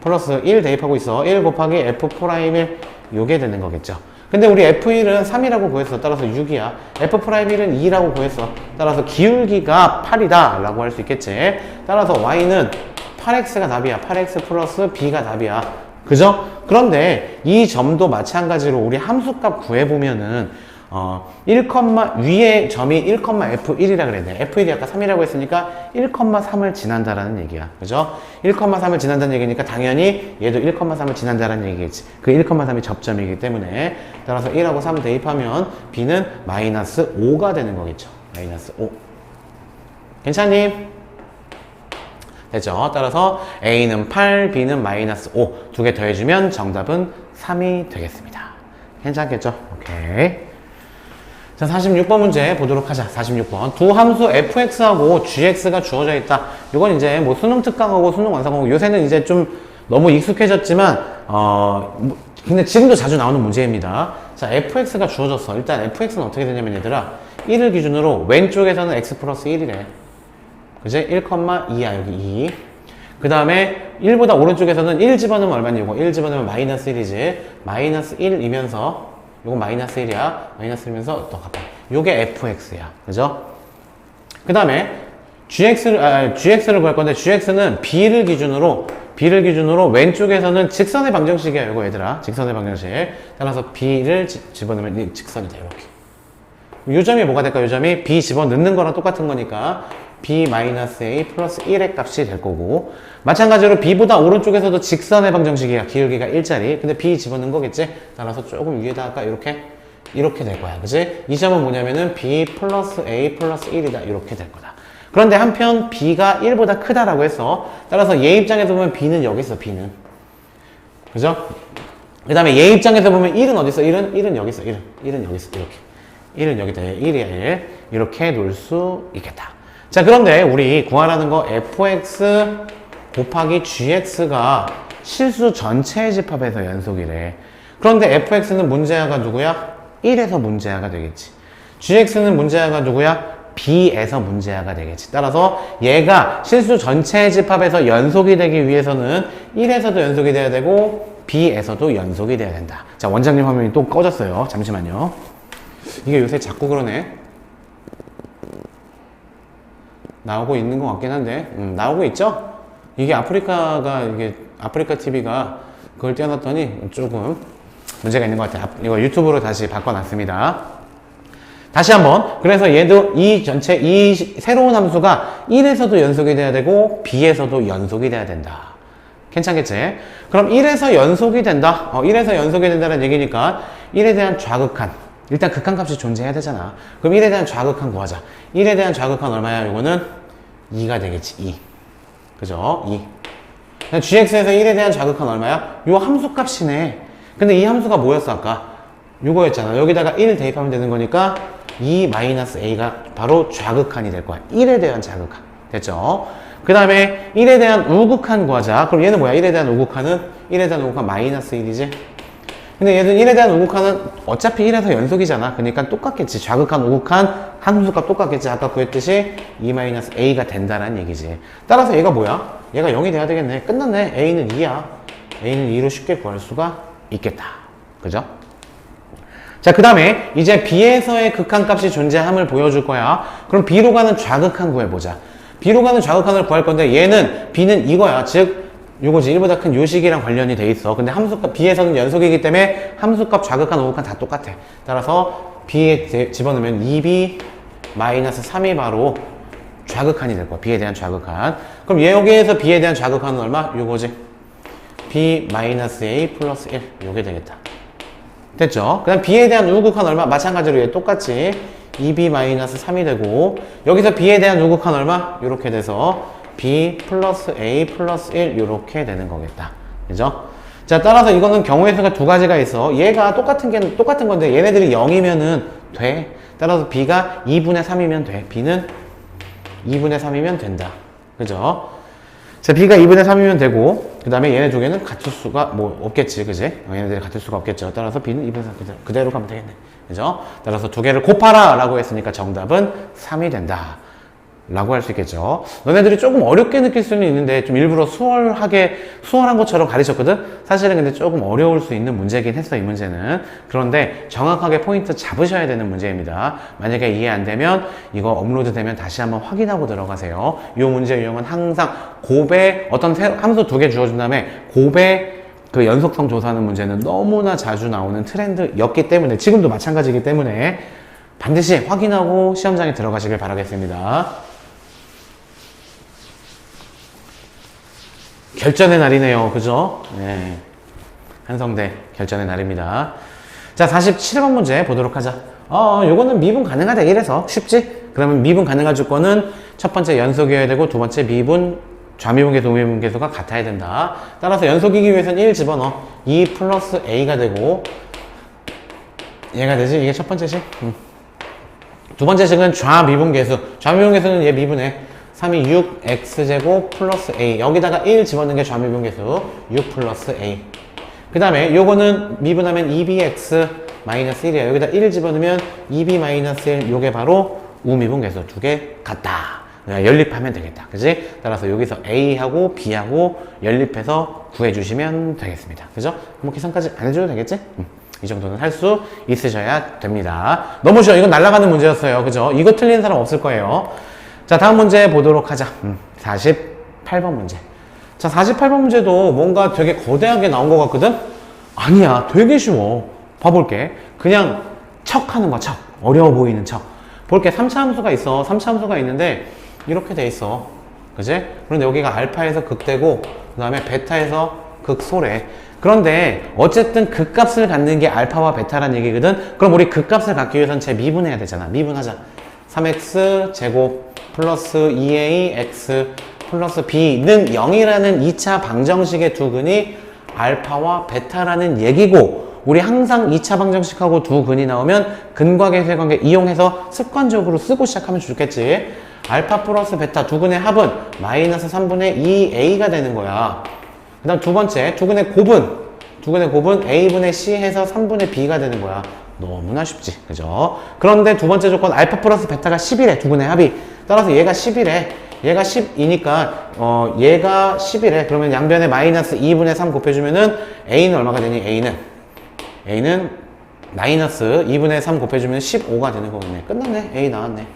플러스 1 대입하고 있어. 1 곱하기 f'1. 요게 되는 거겠죠. 근데 우리 F1은 3이라고 구했어. 따라서 6이야. F'1은 2라고 구했어. 따라서 기울기가 8이다 라고 할 수 있겠지. 따라서 Y는 8X가 답이야. 8X 플러스 B가 답이야. 그죠? 그런데 이 점도 마찬가지로 우리 함수값 구해보면은 위에 점이 1,F1이라 그랬네. F1이 아까 3이라고 했으니까 1,3을 지난다라는 얘기야. 그죠? 1,3을 지난다는 얘기니까 당연히 얘도 1,3을 지난다라는 얘기겠지. 그 1,3이 접점이기 때문에 따라서 1하고 3 대입하면 B는 마이너스 5가 되는 거겠죠. 마이너스 5. 괜찮니? 됐죠? 따라서 A는 8, B는 마이너스 5. 두 개 더해주면 정답은 3이 되겠습니다. 괜찮겠죠? 오케이. 자, 46번 문제 보도록 하자. 46번. 두 함수 fx하고 gx가 주어져 있다. 이건 이제 뭐 수능 특강하고 수능 완성하고 요새는 이제 좀 너무 익숙해졌지만, 근데 지금도 자주 나오는 문제입니다. 자, fx가 주어졌어. 일단 fx는 어떻게 되냐면 얘들아, 1을 기준으로 왼쪽에서는 x 플러스 1이래. 그지? 1,2야, 여기 2. 그 다음에 1보다 오른쪽에서는 1 집어넣으면 얼마니? 이거 1 집어넣으면 마이너스 1이지. 마이너스 1이면서 요건 마이너스 1이야. 마이너스 1이면서 또 갚아. 요게 fx야. 그죠? 그 다음에 gx를 구할 건데 gx는 b를 기준으로 왼쪽에서는 직선의 방정식이야. 요거 얘들아. 직선의 방정식. 따라서 b를 집어넣으면 직선이다. 이렇게. 요 점이 뭐가 될까? 요 점이 b 집어넣는 거랑 똑같은 거니까 b-a 플러스 1의 값이 될 거고, 마찬가지로 b보다 오른쪽에서도 직선의 방정식이야. 기울기가 1짜리. 근데 b 집어넣은 거겠지? 따라서 조금 위에다가 이렇게 될 거야. 그치? 이 점은 뭐냐면은 b 플러스 a 플러스 1이다. 이렇게 될 거다. 그런데 한편 b가 1보다 크다라고 했어. 따라서 얘 입장에서 보면 b는 여기 있어. b는. 그죠? 그 다음에 얘 입장에서 보면 1은 어디 있어? 1은 여기 있어. 1은 여기 있어. 이렇게. 1은 여기다. 1이야. 1. 이렇게 놓을 수 있겠다. 자, 그런데 우리 구하라는 거 fx 곱하기 gx가 실수 전체의 집합에서 연속이래. 그런데 fx는 문제아가 누구야? 1에서 문제아가 되겠지. gx는 문제아가 누구야? b에서 문제아가 되겠지. 따라서 얘가 실수 전체의 집합에서 연속이 되기 위해서는 1에서도 연속이 돼야 되고 b에서도 연속이 돼야 된다. 자, 원장님 화면이 또 꺼졌어요. 잠시만요. 이게 요새 자꾸 그러네. 나오고 있는 것 같긴 한데, 나오고 있죠? 이게 아프리카 TV가 그걸 떼어놨더니 조금 문제가 있는 것 같아요. 이거 유튜브로 다시 바꿔놨습니다. 다시 한번. 그래서 얘도 이 새로운 함수가 1에서도 연속이 돼야 되고, B에서도 연속이 돼야 된다. 괜찮겠지? 그럼 1에서 연속이 된다. 1에서 연속이 된다는 얘기니까 1에 대한 좌극한. 일단 극한값이 존재해야 되잖아. 그럼 1에 대한 좌극한 구하자. 1에 대한 좌극한 얼마야? 이거는 2가 되겠지. 2. 그죠? 2. gx에서 1에 대한 좌극한 얼마야? 요 함수값이네. 근데 이 함수가 뭐였어 아까? 요거였잖아. 여기다가 1 대입하면 되는 거니까 2-a가 바로 좌극한이 될 거야. 1에 대한 좌극한. 됐죠? 그 다음에 1에 대한 우극한 구하자. 그럼 얘는 뭐야? 1에 대한 우극한은? 1에 대한 우극한 마이너스 1이지? 근데 얘는 1에 대한 우극한은 어차피 1에서 연속이잖아. 그러니까 똑같겠지. 좌극한, 우극한, 함수값 똑같겠지. 아까 구했듯이 2-a가 된다는 얘기지. 따라서 얘가 뭐야? 얘가 0이 돼야 되겠네. 끝났네. a는 2야. a는 2로 쉽게 구할 수가 있겠다. 그죠? 자, 그 다음에 이제 b에서의 극한값이 존재함을 보여줄 거야. 그럼 b로 가는 좌극한 구해보자. b로 가는 좌극한을 구할 건데 얘는 b는 이거야. 즉 요거지. 1보다 큰 요식이랑 관련이 돼 있어. 근데 함수값 b에서는 연속이기 때문에 함수값 좌극한 우극한 다 똑같아. 따라서 b에 집어넣으면 2b 마이너스 3이 바로 좌극한이 될 거야. b에 대한 좌극한. 그럼 여기에서 b에 대한 좌극한은 얼마? 요거지. b 마이너스 a 플러스 1. 요게 되겠다. 됐죠? 그 다음 b에 대한 우극한 얼마? 마찬가지로 얘 똑같이 2b 마이너스 3이 되고, 여기서 b에 대한 우극한 얼마? 요렇게 돼서 b 플러스 a 플러스 1 요렇게 되는 거겠다. 그죠? 자, 따라서 이거는 경우의 수가 두 가지가 있어. 얘가 똑같은 건데 얘네들이 0이면은 돼. 따라서 b가 2분의 3이면 돼. b는 2분의 3이면 된다. 그죠? 자, b가 2분의 3이면 되고, 그 다음에 얘네 두 개는 같을 수가 뭐 없겠지. 그지? 얘네들이 같을 수가 없겠죠. 따라서 b는 2분의 3 그대로 가면 되겠네. 그죠? 따라서 두 개를 곱하라 라고 했으니까 정답은 3이 된다. 라고 할 수 있겠죠. 너네들이 조금 어렵게 느낄 수는 있는데 좀 일부러 수월한 것처럼 가르쳤거든. 사실은 근데 조금 어려울 수 있는 문제긴 했어, 이 문제는. 그런데 정확하게 포인트 잡으셔야 되는 문제입니다. 만약에 이해 안 되면 이거 업로드 되면 다시 한번 확인하고 들어가세요. 이 문제 유형은 항상 곱에 어떤 함수 두 개 주어준 다음에 곱에 그 연속성 조사하는 문제는 너무나 자주 나오는 트렌드였기 때문에, 지금도 마찬가지이기 때문에 반드시 확인하고 시험장에 들어가시길 바라겠습니다. 결전의 날이네요. 그죠? 네. 한성대 결전의 날입니다. 자, 47번 문제 보도록 하자. 요거는 미분 가능하다. 이래서 쉽지? 그러면 미분 가능한 조건은 첫 번째 연속이어야 되고, 두 번째 좌미분계수, 우미분계수가 같아야 된다. 따라서 연속이기 위해서는 1 집어넣어. 2 플러스 a가 되고, 얘가 되지? 이게 첫 번째 식? 두 번째 식은 좌미분계수. 좌미분계수는 얘 미분해. 3이 6x제곱 플러스 a. 여기다가 1 집어넣는 게 좌미분계수. 6 플러스 a. 그 다음에 요거는 미분하면 2bx 마이너스 1이야. 여기다 1 집어넣으면 2b 마이너스 1. 요게 바로 우미분계수. 두 개 같다. 연립하면 되겠다. 그지? 따라서 여기서 a하고 b하고 연립해서 구해주시면 되겠습니다. 그죠? 뭐 계산까지 안 해줘도 되겠지? 이 정도는 할 수 있으셔야 됩니다. 너무 쉬워. 이건 날아가는 문제였어요. 그죠? 이거 틀린 사람 없을 거예요. 자, 다음 문제 보도록 하자. 48번 문제. 자, 48번 문제도 뭔가 되게 거대하게 나온 것 같거든? 아니야. 되게 쉬워. 봐볼게. 그냥 척 하는 거야, 척. 어려워 보이는 척. 볼게. 3차 함수가 있어. 3차 함수가 있는데 이렇게 돼 있어. 그지? 그런데 여기가 알파에서 극대고, 그 다음에 베타에서 극소래. 그런데 어쨌든 극값을 갖는 게 알파와 베타란 얘기거든? 그럼 우리 극값을 갖기 위해서는 쟤 미분해야 되잖아. 미분하자. 3x 제곱 플러스 2ax 플러스 b는 0이라는 2차 방정식의 두 근이 알파와 베타라는 얘기고, 우리 항상 2차 방정식하고 두 근이 나오면 근과 계수의 관계 이용해서 습관적으로 쓰고 시작하면 좋겠지. 알파 플러스 베타 두 근의 합은 마이너스 3분의 2a가 되는 거야. 그 다음 두 번째, 두 근의 곱은 a분의 c 해서 3분의 b가 되는 거야. 너무나 쉽지. 그죠? 그런데 두 번째 조건 알파 플러스 베타가 10이래. 두 근의 합이. 따라서 얘가 10이래. 얘가 10이니까 얘가 10이래. 그러면 양변에 마이너스 2분의 3 곱해주면은 a는 얼마가 되니? a는 마이너스 2분의 3 곱해주면 15가 되는 거겠네. 끝났네. a 나왔네.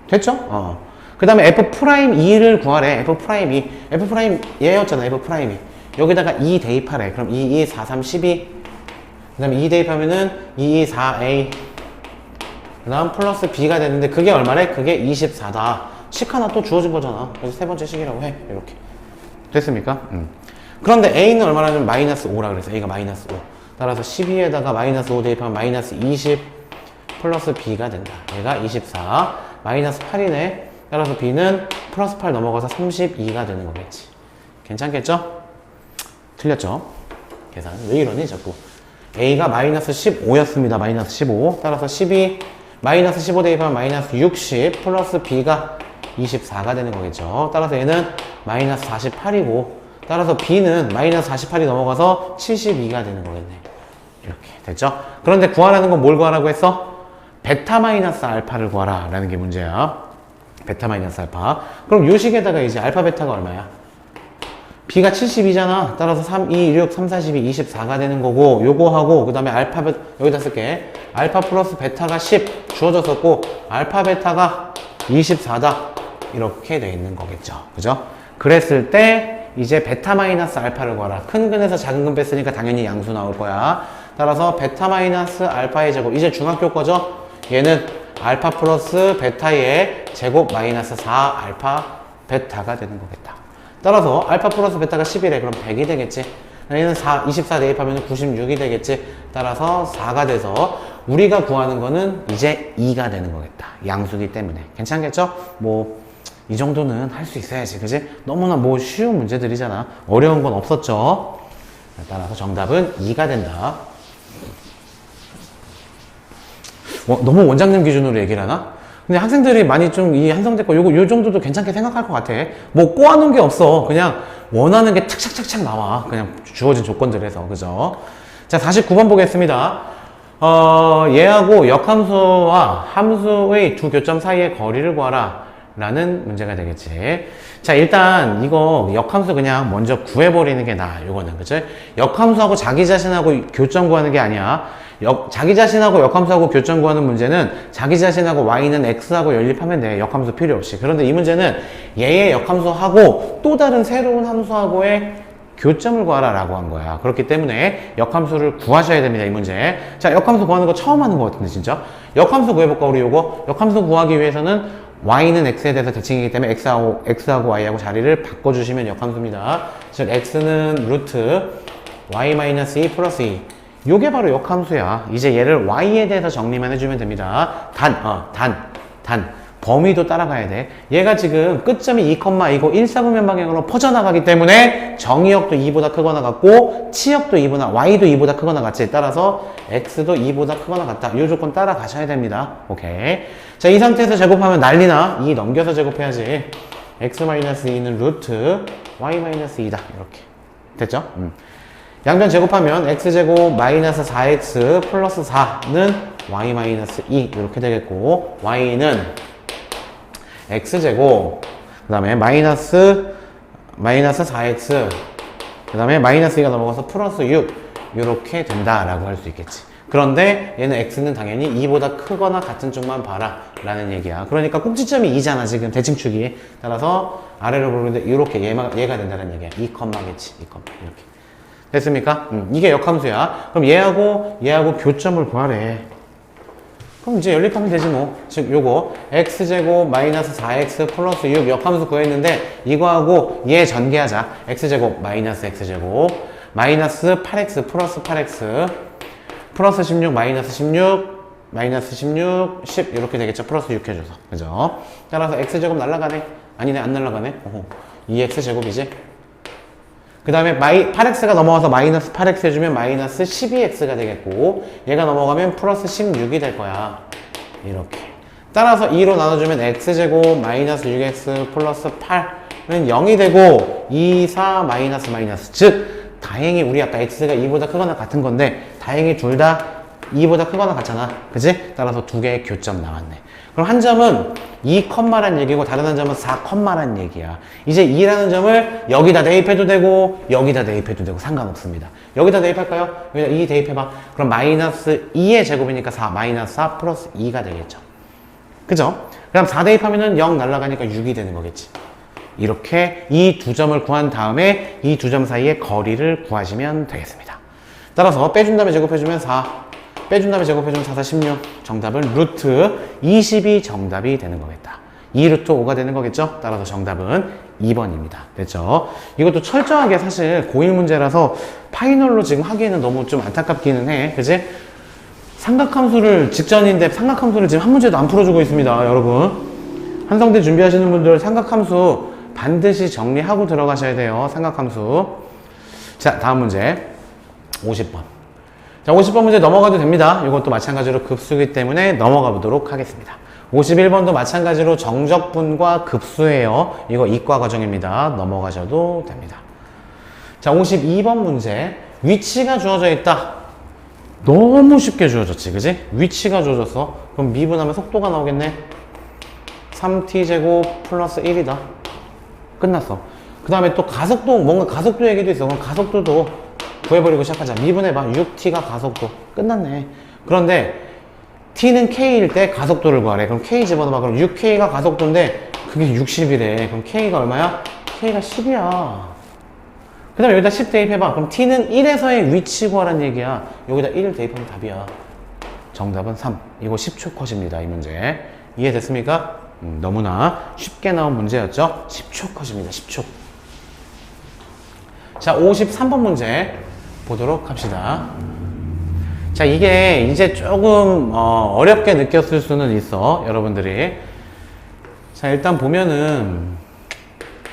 됐죠? 그 다음에 f'2를 구하래. f'2. f' 얘였잖아. f'2. 여기다가 2 대입하래. 그럼 2, 2, 4, 3, 12. 그 다음에 2 대입하면은 2, 2, 4a. 그 다음 플러스 b가 되는데 그게 얼마래? 그게 24다. 식 하나 또 주어진 거잖아. 그래서 세 번째 식이라고 해. 이렇게. 됐습니까? 그런데 a는 얼마냐면 마이너스 5라 그래서 a가 마이너스 5. 따라서 12에다가 마이너스 5 대입하면 마이너스 20 플러스 b가 된다. 얘가 24. 마이너스 8이네. 따라서 b는 플러스 8 넘어가서 32가 되는 거겠지. 괜찮겠죠? 틀렸죠? 계산. 왜 이러니 자꾸. a가 마이너스 15였습니다. 마이너스 15. 따라서 12 마이너스 15 대입하면 마이너스 60 플러스 b가 24가 되는 거겠죠. 따라서 얘는 마이너스 48이고, 따라서 b는 마이너스 48이 넘어가서 72가 되는 거겠네. 이렇게 됐죠? 그런데 구하라는 건 뭘 구하라고 했어? 베타 마이너스 알파를 구하라 라는 게 문제야. 베타 마이너스 알파. 그럼 요 식에다가 이제 알파 베타가 얼마야? b가 72잖아. 따라서 3, 2, 6, 3, 4, 12, 24가 되는 거고, 요거 하고, 그 다음에 알파 베타, 여기다 쓸게. 알파 플러스 베타가 10 주어졌었고, 알파 베타가 24다. 이렇게 돼 있는 거겠죠. 그죠? 그랬을 때, 이제 베타 마이너스 알파를 구하라. 큰 근에서 작은 근 뺐으니까 당연히 양수 나올 거야. 따라서 베타 마이너스 알파의 제곱. 이제 중학교 거죠? 얘는 알파 플러스 베타의 제곱 마이너스 4 알파 베타가 되는 거겠다. 따라서 알파 플러스 베타가 11에 그럼 100이 되겠지. 얘는 24 대입하면 96이 되겠지. 따라서 4가 돼서 우리가 구하는 거는 이제 2가 되는 거겠다. 양수기 때문에. 괜찮겠죠? 뭐 이 정도는 할 수 있어야지. 그지? 너무나 뭐 쉬운 문제들이잖아. 어려운 건 없었죠. 따라서 정답은 2가 된다. 너무 원장님 기준으로 얘기를 하나? 근데 학생들이 많이 좀 이 한성대 거 요 정도도 괜찮게 생각할 것 같아. 뭐 꼬아놓은 게 없어. 그냥 원하는 게 착착착착 나와. 그냥 주어진 조건들에서. 그죠? 자, 49번 보겠습니다. 얘하고 역함수와 함수의 두 교점 사이의 거리를 구하라. 라는 문제가 되겠지. 자, 일단 이거 역함수 그냥 먼저 구해버리는 게 나아. 요거는. 그치? 역함수하고 자기 자신하고 교점 구하는 게 아니야. 자기 자신하고 역함수하고 교점 구하는 문제는 자기 자신하고 y는 x하고 연립하면 돼. 역함수 필요 없이. 그런데 이 문제는 얘의 역함수하고 또 다른 새로운 함수하고의 교점을 구하라 라고 한 거야. 그렇기 때문에 역함수를 구하셔야 됩니다. 이 문제. 자, 역함수 구하는 거 처음 하는 것 같은데 진짜. 역함수 구해볼까 우리 요거. 역함수 구하기 위해서는 y는 x에 대해서 대칭이기 때문에 x하고 y하고 자리를 바꿔주시면 역함수입니다. 즉 x는 루트 y-2 플러스 2. 요게 바로 역함수야. 이제 얘를 y에 대해서 정리만 해주면 됩니다. 단 범위도 따라가야 돼. 얘가 지금 끝점이 2,2고 1사분면 방향으로 퍼져나가기 때문에 정의역도 2보다 크거나 같고 치역도 2보다 y도 2보다 크거나 같지. 따라서 x도 2보다 크거나 같다. 이 조건 따라가셔야 됩니다. 오케이. 자, 이 상태에서 제곱하면 난리나. 2 넘겨서 제곱해야지. x-2는 루트 y-2다. 이렇게 됐죠? 양변 제곱하면 x제곱 마이너스 4x 플러스 4는 y-2 이렇게 되겠고, y는 x제곱 그 다음에 마이너스 4x 그 다음에 마이너스 2가 넘어가서 플러스 6 이렇게 된다라고 할 수 있겠지. 그런데 얘는 x는 당연히 2보다 크거나 같은 쪽만 봐라 라는 얘기야. 그러니까 꼭지점이 2잖아 지금 대칭축이. 따라서 아래로 보는데 이렇게 얘가 된다는 얘기야. 2겠지. 2, 이렇게 됐습니까? 이게 역함수야. 그럼 얘하고 교점을 구하래. 그럼 이제 연립하면 되지 뭐. 즉 요거 x제곱 마이너스 4x 플러스 6 역함수 구했는데 이거하고 얘 전개하자. x제곱 마이너스 x제곱 마이너스 8x 플러스 8x 플러스 16 마이너스 16 마이너스 16 10 이렇게 되겠죠. 플러스 6 해줘서. 그죠? 따라서 x제곱 날라가네. 아니네, 안 날라가네. 2x제곱이지. 그 다음에 8x가 넘어가서 마이너스 8x 해주면 마이너스 12x가 되겠고, 얘가 넘어가면 플러스 16이 될 거야. 이렇게. 따라서 2로 나눠주면 x제곱 마이너스 6x 플러스 8은 0이 되고, 2, 4 마이너스. 즉, 다행히 우리 아까 x가 2보다 크거나 같은 건데, 다행히 둘 다 2보다 크거나 같잖아. 그치? 따라서 두 개의 교점 나왔네. 그럼 한 점은 2란 얘기고 다른 한 점은 4란 얘기야. 이제 2라는 점을 여기다 대입해도 되고 여기다 대입해도 되고 상관없습니다. 여기다 대입할까요? 여기다 2 대입해봐. 그럼 마이너스 2의 제곱이니까 4, 마이너스 4 플러스 2가 되겠죠. 그죠? 그럼 4 대입하면은 0 날아가니까 6이 되는 거겠지. 이렇게 이 두 점을 구한 다음에 이 두 점 사이의 거리를 구하시면 되겠습니다. 따라서 빼준 다음에 제곱해주면 4, 빼준 다음에 제곱해주면 4, 4, 16. 정답은 루트 20이 정답이 되는 거겠다. 2 루트 5가 되는 거겠죠? 따라서 정답은 2번입니다. 됐죠? 이것도 철저하게 사실 고1 문제라서 파이널로 지금 하기에는 너무 좀 안타깝기는 해. 그치? 삼각함수를 직전인데 삼각함수를 지금 한 문제도 안 풀어주고 있습니다. 여러분. 한성대 준비하시는 분들 삼각함수 반드시 정리하고 들어가셔야 돼요. 삼각함수. 자, 다음 문제. 50번. 자, 50번 문제 넘어가도 됩니다. 이것도 마찬가지로 급수이기 때문에 넘어가 보도록 하겠습니다. 51번도 마찬가지로 정적분과 급수예요. 이거 이과 과정입니다. 넘어가셔도 됩니다. 자, 52번 문제. 위치가 주어져 있다. 너무 쉽게 주어졌지, 그지? 위치가 주어졌어. 그럼 미분하면 속도가 나오겠네. 3t제곱 플러스 1이다. 끝났어. 그 다음에 또 가속도, 뭔가 가속도 얘기도 있어. 그럼 가속도도 구해버리고 시작하자. 미분해봐. 6t가 가속도. 끝났네. 그런데 t는 k일 때 가속도를 구하래. 그럼 k 집어넣어봐. 그럼 6k가 가속도인데 그게 60이래. 그럼 k가 얼마야? k가 10이야. 그 다음에 여기다 10 대입해봐. 그럼 t는 1에서의 위치 구하란 얘기야. 여기다 1 대입하면 답이야. 정답은 3. 이거 10초 컷입니다. 이 문제. 이해됐습니까? 너무나 쉽게 나온 문제였죠? 10초 컷입니다. 10초. 자, 53번 문제 보도록 합시다. 자, 이게 이제 조금 어렵게 느꼈을 수는 있어, 여러분들이. 자, 일단 보면은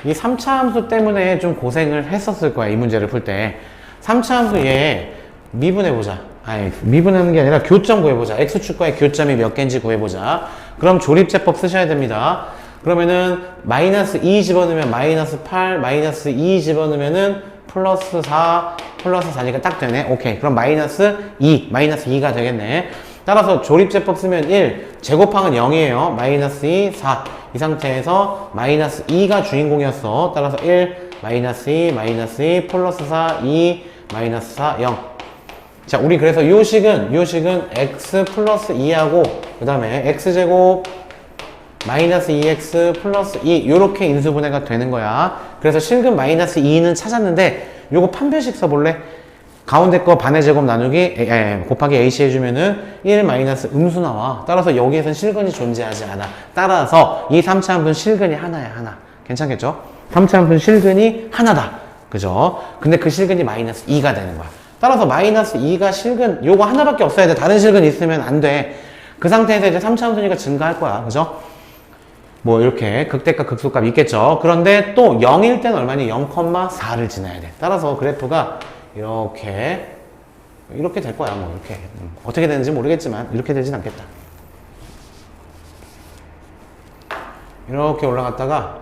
이 3차 함수 때문에 좀 고생을 했었을 거야, 이 문제를 풀 때. 3차 함수 얘 미분해보자. 아니, 미분하는 게 아니라 교점 구해보자. x축과의 교점이 몇 개인지 구해보자. 그럼 조립제법 쓰셔야 됩니다. 그러면은 마이너스 2 집어넣으면 마이너스 8, 마이너스 2 집어넣으면은 플러스 4, 플러스 4니까 딱 되네. 오케이. 그럼 마이너스 2, 마이너스 2가 되겠네. 따라서 조립제법 쓰면 1, 제곱항은 0이에요. 마이너스 2, 4. 이 상태에서 마이너스 2가 주인공이었어. 따라서 1, 마이너스 2, 마이너스 2, 플러스 4, 2, 마이너스 4, 0. 자, 우리 그래서 요 식은 x 플러스 2하고, 그 다음에 x제곱 마이너스 2x 플러스 2 요렇게 인수분해가 되는 거야. 그래서 실근 마이너스 2는 찾았는데 요거 판별식 써볼래? 가운데 거 반의 제곱 나누기 곱하기 ac 해주면은 1 마이너스 음수 나와. 따라서 여기에선 실근이 존재하지 않아. 따라서 이 3차 함수는 실근이 하나야, 하나. 괜찮겠죠? 3차 함수는 실근이 하나다. 그죠? 근데 그 실근이 마이너스 2가 되는 거야. 따라서 마이너스 2가 실근, 요거 하나밖에 없어야 돼. 다른 실근이 있으면 안 돼. 그 상태에서 이제 3차 함수니까 증가할 거야. 그죠? 뭐 이렇게 극대값 극소값 있겠죠. 그런데 또 0일 때는 얼마니? 0,4를 지나야 돼. 따라서 그래프가 이렇게 될 거야. 뭐 이렇게 어떻게 되는지 모르겠지만 이렇게 되진 않겠다. 이렇게 올라갔다가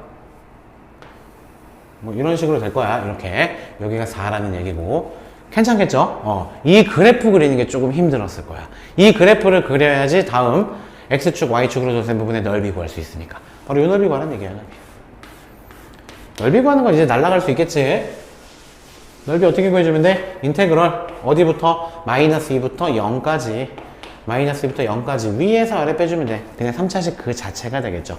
뭐 이런 식으로 될 거야. 이렇게 여기가 4라는 얘기고. 괜찮겠죠? 이 그래프 그리는 게 조금 힘들었을 거야. 이 그래프를 그려야지 다음 X축, Y축으로 조된 부분의 넓이 구할 수 있으니까. 바로 이 넓이 구하는 얘기야. 넓이 구하는 건 이제 날아갈 수 있겠지? 넓이 어떻게 구해주면 돼? 인테그럴 어디부터? 마이너스 2부터 0까지. 마이너스 2부터 0까지 위에서 아래 빼주면 돼. 그냥 3차식 그 자체가 되겠죠.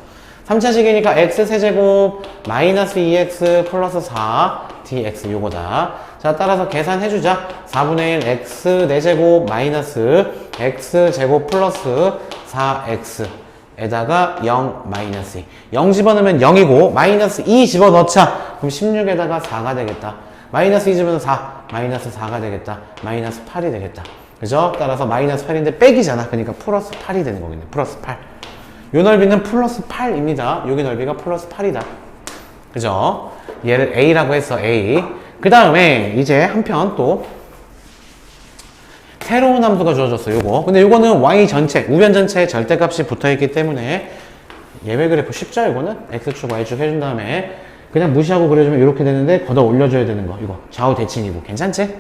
3차식이니까 x세제곱 마이너스 2x 플러스 4 dx 요거다. 자, 따라서 계산해주자. 4분의 1 x 4제곱 마이너스 x제곱 플러스 4x 에다가 0 마이너스 2. 0 집어넣으면 0이고 마이너스 2 집어넣자. 그럼 16에다가 4가 되겠다. 마이너스 2 집어넣으면 4. 마이너스 4가 되겠다. 마이너스 8이 되겠다. 그죠? 따라서 마이너스 8인데 빼기잖아. 그러니까 플러스 8이 되는 거겠네. 플러스 8. 요 넓이는 플러스 8입니다. 여기 넓이가 플러스 8이다. 그죠? 얘를 A라고 했어. A. 그 다음에 이제 한편 또 새로운 함수가 주어졌어. 요거. 근데 요거는 Y 전체, 우변 전체에 절대값이 붙어있기 때문에 예외 그래프 쉽죠? 요거는 X축, Y축 해준 다음에 그냥 무시하고 그려주면 이렇게 되는데 걷어 올려줘야 되는 거. 이거 좌우 대칭이고 괜찮지?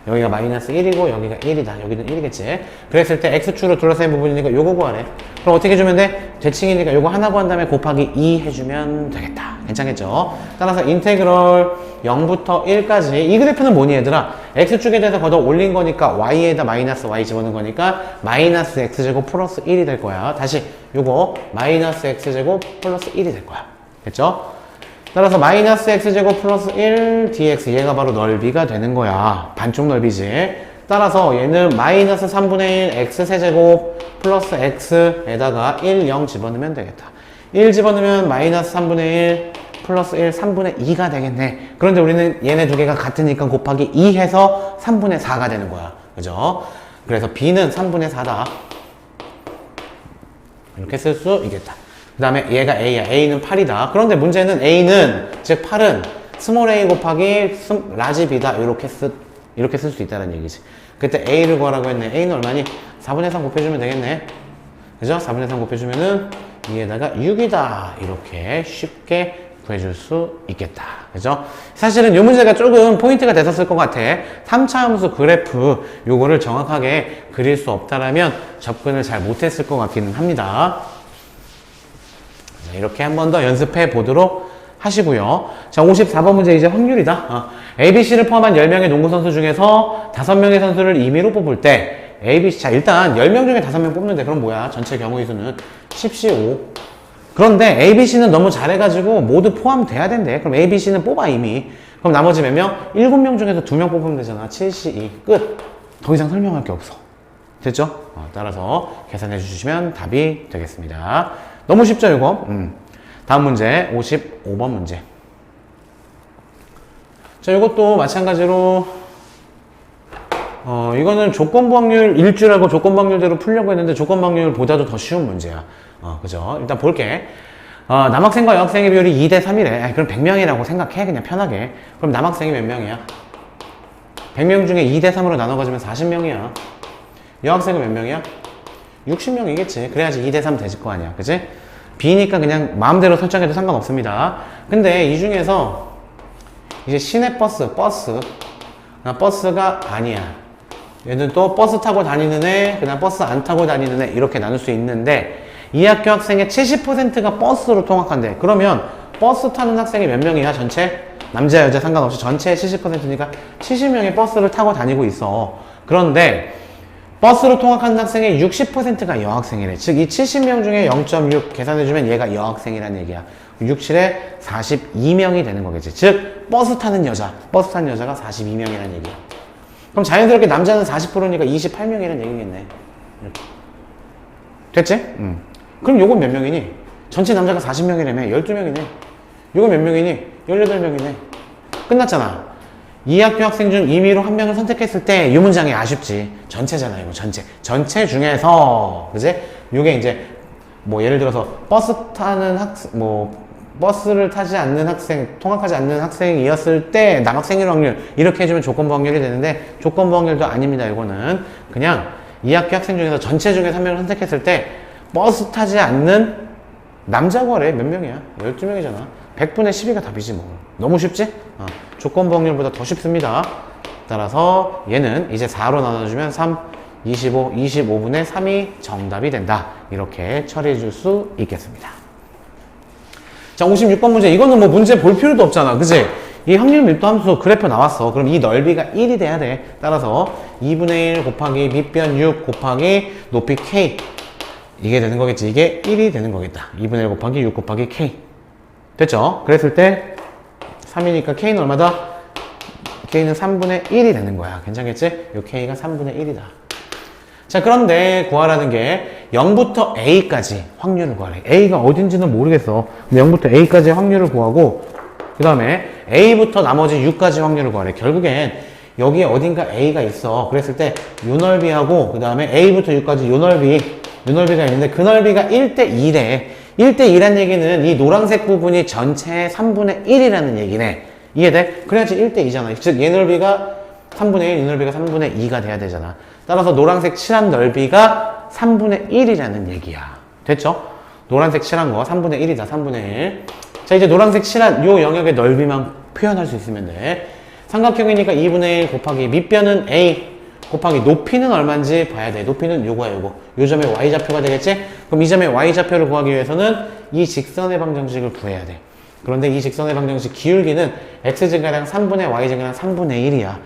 여기가 마이너스 1이고 여기가 1이다. 여기는 1이겠지. 그랬을 때 X축으로 둘러싸인 부분이니까 요거 구하래. 그럼 어떻게 해주면 돼? 대칭이니까 요거 하나 구한 다음에 곱하기 2 해주면 되겠다. 괜찮겠죠? 따라서 인테그럴 0부터 1까지. 이 그래프는 뭐니 얘들아? X축에 대해서 걷어 올린 거니까 Y에다 마이너스 Y 집어넣은 거니까 마이너스 X제곱 플러스 1이 될 거야. 다시 요거 마이너스 X제곱 플러스 1이 될 거야. 됐죠? 따라서 마이너스 x제곱 플러스 1 dx 얘가 바로 넓이가 되는 거야. 반쪽 넓이지. 따라서 얘는 마이너스 3분의 1 x 세제곱 플러스 x에다가 1, 0 집어넣으면 되겠다. 1 집어넣으면 마이너스 3분의 1 플러스 1, 3분의 2가 되겠네. 그런데 우리는 얘네 두 개가 같으니까 곱하기 2 해서 3분의 4가 되는 거야. 그죠? 그래서 b는 3분의 4다. 이렇게 쓸 수 있겠다. 그 다음에 얘가 A야. A는 8이다. 그런데 문제는 A는, 즉 8은 스몰 a 곱하기 라지 b다. 이렇게 쓸 수 있다는 얘기지. 그때 A를 구하라고 했네. A는 얼마니? 4분의 3 곱해주면 되겠네. 그죠? 4분의 3 곱해주면은 2에다가 6이다. 이렇게 쉽게 구해줄 수 있겠다. 그죠? 사실은 이 문제가 조금 포인트가 됐었을 것 같아. 3차 함수 그래프 요거를 정확하게 그릴 수 없다라면 접근을 잘 못했을 것 같기는 합니다. 이렇게 한 번 더 연습해 보도록 하시고요. 자, 54번 문제 이제 확률이다. ABC를 포함한 10명의 농구 선수 중에서 5명의 선수를 임의로 뽑을 때 ABC, 자, 일단 10명 중에 5명 뽑는데 그럼 뭐야? 전체 경우의 수는 10시 5. 그런데 ABC는 너무 잘해가지고 모두 포함돼야 된대. 그럼 ABC는 뽑아 이미. 그럼 나머지 몇 명? 7명 중에서 2명 뽑으면 되잖아. 7시 2. 끝. 더 이상 설명할 게 없어. 됐죠? 따라서 계산해 주시면 답이 되겠습니다. 너무 쉽죠, 이거? 다음 문제, 55번 문제. 자, 이것도 마찬가지로, 이거는 조건부 확률 일줄 알고 조건부 확률대로 풀려고 했는데 조건부 확률보다도 더 쉬운 문제야. 그죠? 일단 볼게. 남학생과 여학생의 비율이 2대 3이래. 그럼 100명이라고 생각해. 그냥 편하게. 그럼 남학생이 몇 명이야? 100명 중에 2대 3으로 나눠가지면 40명이야. 여학생은 몇 명이야? 60명이겠지. 그래야지 2대 3 되질 거 아니야. 그치? B니까 그냥 마음대로 설정해도 상관없습니다. 근데 이 중에서 이제 시내버스, 버스가 아니야. 얘는 또 버스 타고 다니는 애, 그냥 버스 안 타고 다니는 애, 이렇게 나눌 수 있는데, 이 학교 학생의 70%가 버스로 통학한대. 그러면 버스 타는 학생이 몇 명이야, 전체? 남자, 여자 상관없이 전체의 70%니까 70명이 버스를 타고 다니고 있어. 그런데 버스로 통학하는 학생의 60%가 여학생이래. 즉, 이 70명 중에 0.6 계산해주면 얘가 여학생이라는 얘기야. 67에 42명이 되는 거겠지. 즉, 버스 타는 여자가 42명이라는 얘기야. 그럼 자연스럽게 남자는 40%니까 28명이라는 얘기겠네. 이렇게. 됐지? 그럼 요건 몇 명이니? 전체 남자가 40명이라며 12명이네. 요건 몇 명이니? 18명이네. 끝났잖아. 이 학교 학생 중 임의로 한 명을 선택했을 때 이 문장이 아쉽지. 전체잖아, 이거 전체 중에서, 그지? 요게 이제, 뭐, 예를 들어서, 버스를 타지 않는 학생, 통학하지 않는 학생이었을 때 남학생일 확률, 이렇게 해주면 조건부 확률이 되는데, 조건부 확률도 아닙니다, 이거는. 그냥, 이 학교 학생 중에서 전체 중에서 한 명을 선택했을 때, 버스 타지 않는 남자거래 몇 명이야? 12명이잖아. 100분의 12가 답이지 뭐. 너무 쉽지? 조건부 확률보다 더 쉽습니다. 따라서 얘는 이제 4로 나눠주면 3, 25, 25분의 3이 정답이 된다. 이렇게 처리해 줄 수 있겠습니다. 자, 56번 문제. 이거는 뭐 문제 볼 필요도 없잖아. 그치? 이 확률 밀도 함수 그래프 나왔어. 그럼 이 넓이가 1이 돼야 돼. 따라서 2분의 1 곱하기 밑변 6 곱하기 높이 K. 이게 되는 거겠지. 이게 1이 되는 거겠다. 2분의 1 곱하기 6 곱하기 K. 됐죠? 그랬을 때 3이니까 K는 얼마다? K는 3분의 1이 되는 거야. 괜찮겠지? 요 K가 3분의 1이다. 자, 그런데 구하라는 게 0부터 A까지 확률을 구하래. A가 어딘지는 모르겠어. 0부터 A까지 확률을 구하고 그 다음에 A부터 나머지 6까지 확률을 구하래. 결국엔 여기에 어딘가 A가 있어. 그랬을 때 요 넓이하고 그 다음에 A부터 6까지 요 넓이가 있는데 그 넓이가 1대 2래. 1대 2란 얘기는 이 노란색 부분이 전체의 3분의 1이라는 얘기네. 이해돼? 그래야지 1대 2잖아. 즉, 얘 넓이가 3분의 1, 이 넓이가 3분의 2가 돼야 되잖아. 따라서 노란색 칠한 넓이가 3분의 1이라는 얘기야. 됐죠? 노란색 칠한 거 3분의 1이다. 3분의 1. 자, 이제 노란색 칠한 요 영역의 넓이만 표현할 수 있으면 돼. 삼각형이니까 2분의 1 곱하기 밑변은 A 곱하기 높이는 얼마인지 봐야 돼. 높이는 요거야, 요거. 요 점의 y좌표가 되겠지? 그럼 이 점의 y좌표를 구하기 위해서는 이 직선의 방정식을 구해야 돼. 그런데 이 직선의 방정식 기울기는 x증가량 3분의 y증가량 3분의 1이야.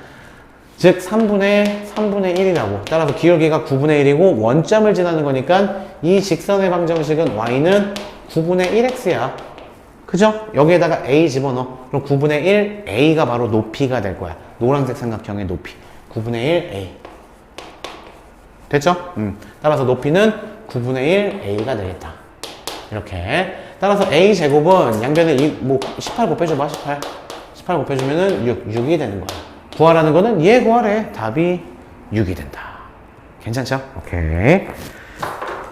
즉 3분의 1이라고. 따라서 기울기가 9분의 1이고 원점을 지나는 거니까 이 직선의 방정식은 y는 9분의 1x야. 그죠? 여기에다가 a 집어넣어. 그럼 9분의 1 a가 바로 높이가 될 거야. 노란색 삼각형의 높이. 9분의 1 a. 됐죠? 따라서 높이는 9분의 1 a가 되겠다. 이렇게. 따라서 a 제곱은 양변에 18 곱해줘봐. 18 곱해주면은 6이 되는 거야. 구하라는 거는 얘 구하래. 답이 6이 된다. 괜찮죠? 오케이.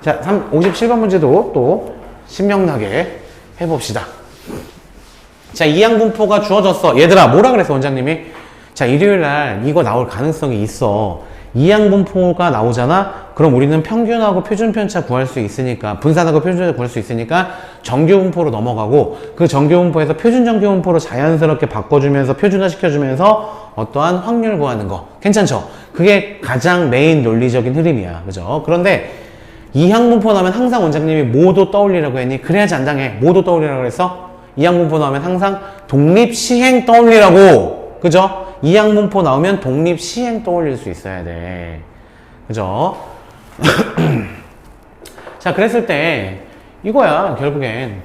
자, 57번 문제도 또 신명나게 해봅시다. 자, 이항분포가 주어졌어. 얘들아, 뭐라 그랬어, 원장님이? 자, 일요일날 이거 나올 가능성이 있어. 이항분포가 나오잖아? 그럼 우리는 평균하고 표준편차 구할 수 있으니까, 분산하고 표준편차 구할 수 있으니까 정규분포로 넘어가고, 그 정규분포에서 표준정규분포로 자연스럽게 바꿔주면서 표준화 시켜주면서 어떠한 확률 구하는 거. 괜찮죠? 그게 가장 메인 논리적인 흐름이야. 그죠? 그런데 이항분포 나오면 항상 원장님이 뭐도 떠올리라고 했니? 그래야지 안 당해. 뭐도 떠올리라고 그랬어? 이항분포 나오면 항상 독립시행 떠올리라고. 그죠? 이항분포 나오면 독립시행 떠올릴 수 있어야 돼. 그죠? 자, 그랬을 때 이거야. 결국엔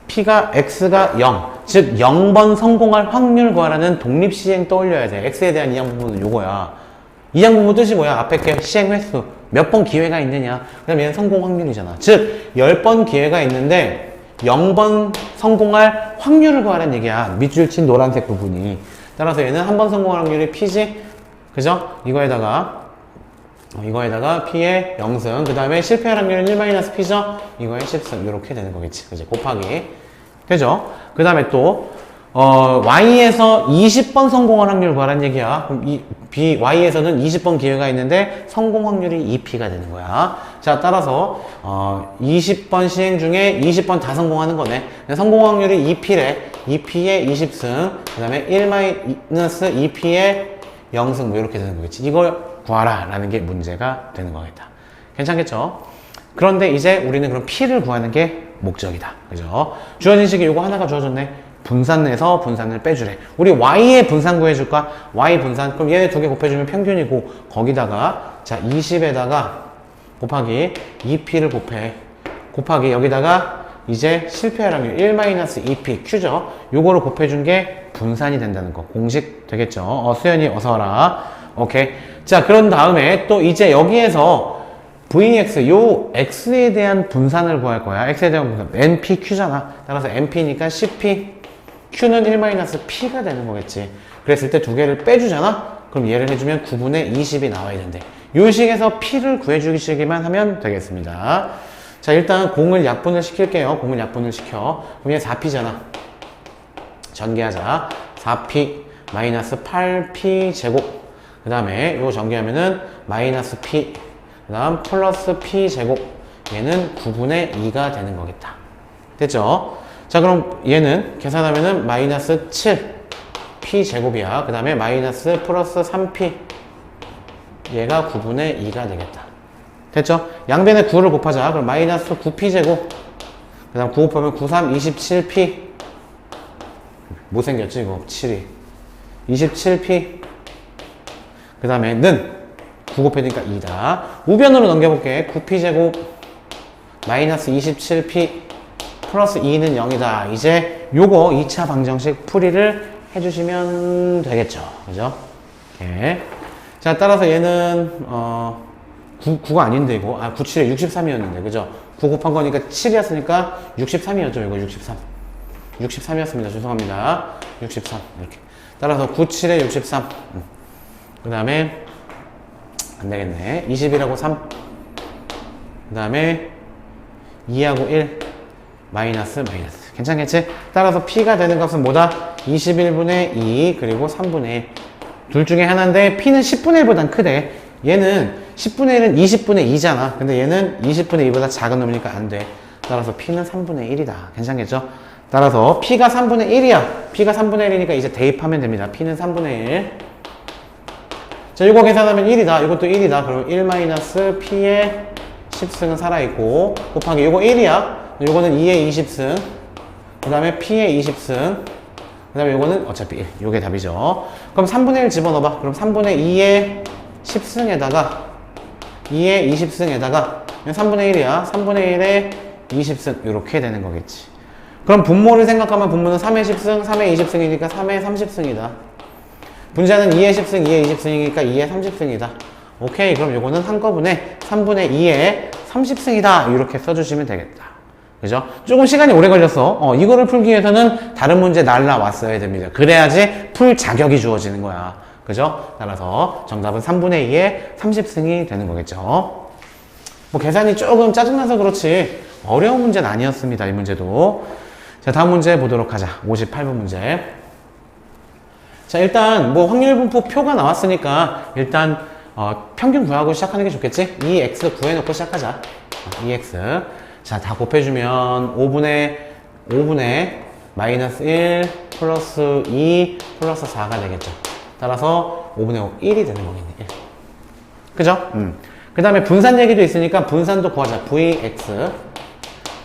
P가 X가 0, 즉 0번 성공할 확률 구하라는 독립시행 떠올려야 돼. X에 대한 이항분포는 요거야. 이 항목은 뜻이 뭐야? 앞에 게 시행 횟수. 몇 번 기회가 있느냐. 그 다음에 얘는 성공 확률이잖아. 즉, 10번 기회가 있는데 0번 성공할 확률을 구하라는 얘기야. 밑줄 친 노란색 부분이. 따라서 얘는 한 번 성공할 확률이 P지. 그죠? 이거에다가 P의 0승. 그 다음에 실패할 확률은 1-P죠? 이거의 10승. 이렇게 되는 거겠지. 그지? 곱하기. 되죠? 그 다음에 또, Y에서 20번 성공할 확률을 구하라는 얘기야. 그럼 Y에서는 20번 기회가 있는데 성공 확률이 2P가 되는 거야. 자, 따라서, 20번 시행 중에 20번 다 성공하는 거네. 성공 확률이 2P래. 2P의 20승. 그 다음에 1-2P의 0승. 뭐 이렇게 되는 거겠지. 이걸 구하라. 라는 게 문제가 되는 거겠다. 괜찮겠죠? 그런데 이제 우리는 그럼 P를 구하는 게 목적이다. 그죠? 주어진 식이 요거 하나가 주어졌네. 분산해서 분산을 빼주래. 우리 Y의 분산 구해줄까? Y 분산. 그럼 얘네 두 개 곱해주면 평균이고, 거기다가, 자, 20에다가 곱하기 2P를 곱하기 여기다가 이제 실패할 확률 1-2P Q죠. 요거를 곱해준 게 분산이 된다는 거. 공식 되겠죠? 수연이 어서 와라. 오케이. 자, 그런 다음에 또 이제 여기에서 VX, 요 X에 대한 분산을 구할 거야. X에 대한 분산. NPQ잖아. 따라서 NP니까 CP. Q는 1-P가 되는 거겠지. 그랬을 때 두 개를 빼주잖아? 그럼 얘를 해주면 9분의 20이 나와야 된대. 요 식에서 P를 구해주시기만 하면 되겠습니다. 자, 일단 공을 약분을 시킬게요. 공을 약분을 시켜. 그럼 얘 4P잖아. 전개하자. 4P 마이너스 8P 제곱. 그 다음에 요거 전개하면은 마이너스 P. 그 다음 플러스 P 제곱. 얘는 9분의 2가 되는 거겠다. 됐죠? 자, 그럼 얘는 계산하면은 마이너스 7 P 제곱이야. 그 다음에 마이너스 플러스 3P. 얘가 9분의 2가 되겠다. 됐죠? 양변에 9를 곱하자. 그럼 마이너스 9P 제곱. 그 다음 9 곱하면 9, 3, 27P. 못생겼지, 이거? 7이. 27P. 그 다음에 는 9 곱해니까 2다. 우변으로 넘겨볼게. 9P 제곱. 마이너스 27P. 플러스 2는 0이다. 이제 요거 2차 방정식 풀이를 해주시면 되겠죠. 그죠? 오케이. 자, 따라서 얘는, 9가 아닌데, 이거. 9, 7에 63이었는데, 그죠? 9 곱한 거니까 7이었으니까 63이었죠, 이거 63. 63이었습니다. 죄송합니다. 63. 이렇게. 따라서 9, 7에 63. 그 다음에, 안 되겠네. 20이라고 3. 그 다음에, 2하고 1. 마이너스. 괜찮겠지? 따라서 P가 되는 값은 뭐다? 21분의 2 그리고 3분의 1. 둘 중에 하나인데 P는 10분의 1보단 크대. 얘는 10분의 1은 20분의 2잖아. 근데 얘는 20분의 2보다 작은 놈이니까 안 돼. 따라서 P는 3분의 1이다. 괜찮겠죠? 따라서 P가 3분의 1이야. P가 3분의 1이니까 이제 대입하면 됩니다. P는 3분의 1. 자, 이거 계산하면 1이다. 이것도 1이다. 그럼 1-P의 10승은 살아있고 곱하기 이거 1이야. 요거는 2의 20승, 그 다음에 P의 20승, 그 다음에 요거는 어차피 1. 요게 답이죠. 그럼 3분의 1 집어넣어봐. 그럼 3분의 2의 10승에다가 2의 20승에다가 3분의 1이야. 3분의 1의 20승. 요렇게 되는 거겠지. 그럼 분모를 생각하면 분모는 3의 10승, 3의 20승이니까 3의 30승이다. 분자는 2의 10승, 2의 20승이니까 2의 30승이다. 오케이. 그럼 요거는 한꺼번에 3분의 2의 30승이다. 이렇게 써주시면 되겠다. 그죠? 조금 시간이 오래 걸렸어. 이거를 풀기 위해서는 다른 문제 날라왔어야 됩니다. 그래야지 풀 자격이 주어지는 거야. 그죠? 따라서 정답은 3분의 2의 30승이 되는 거겠죠. 뭐 계산이 조금 짜증나서 그렇지 어려운 문제는 아니었습니다. 이 문제도. 자, 다음 문제 보도록 하자. 58번 문제. 자, 일단 뭐 확률분포 표가 나왔으니까 일단 평균 구하고 시작하는 게 좋겠지? 2x 구해놓고 시작하자. 2x. 자, 다 곱해주면 5분의 마이너스 1 플러스 2 플러스 4가 되겠죠. 따라서 5분의 5, 1이 되는 거겠네. 1. 그죠? 그 다음에 분산 얘기도 있으니까 분산도 구하자. Vx.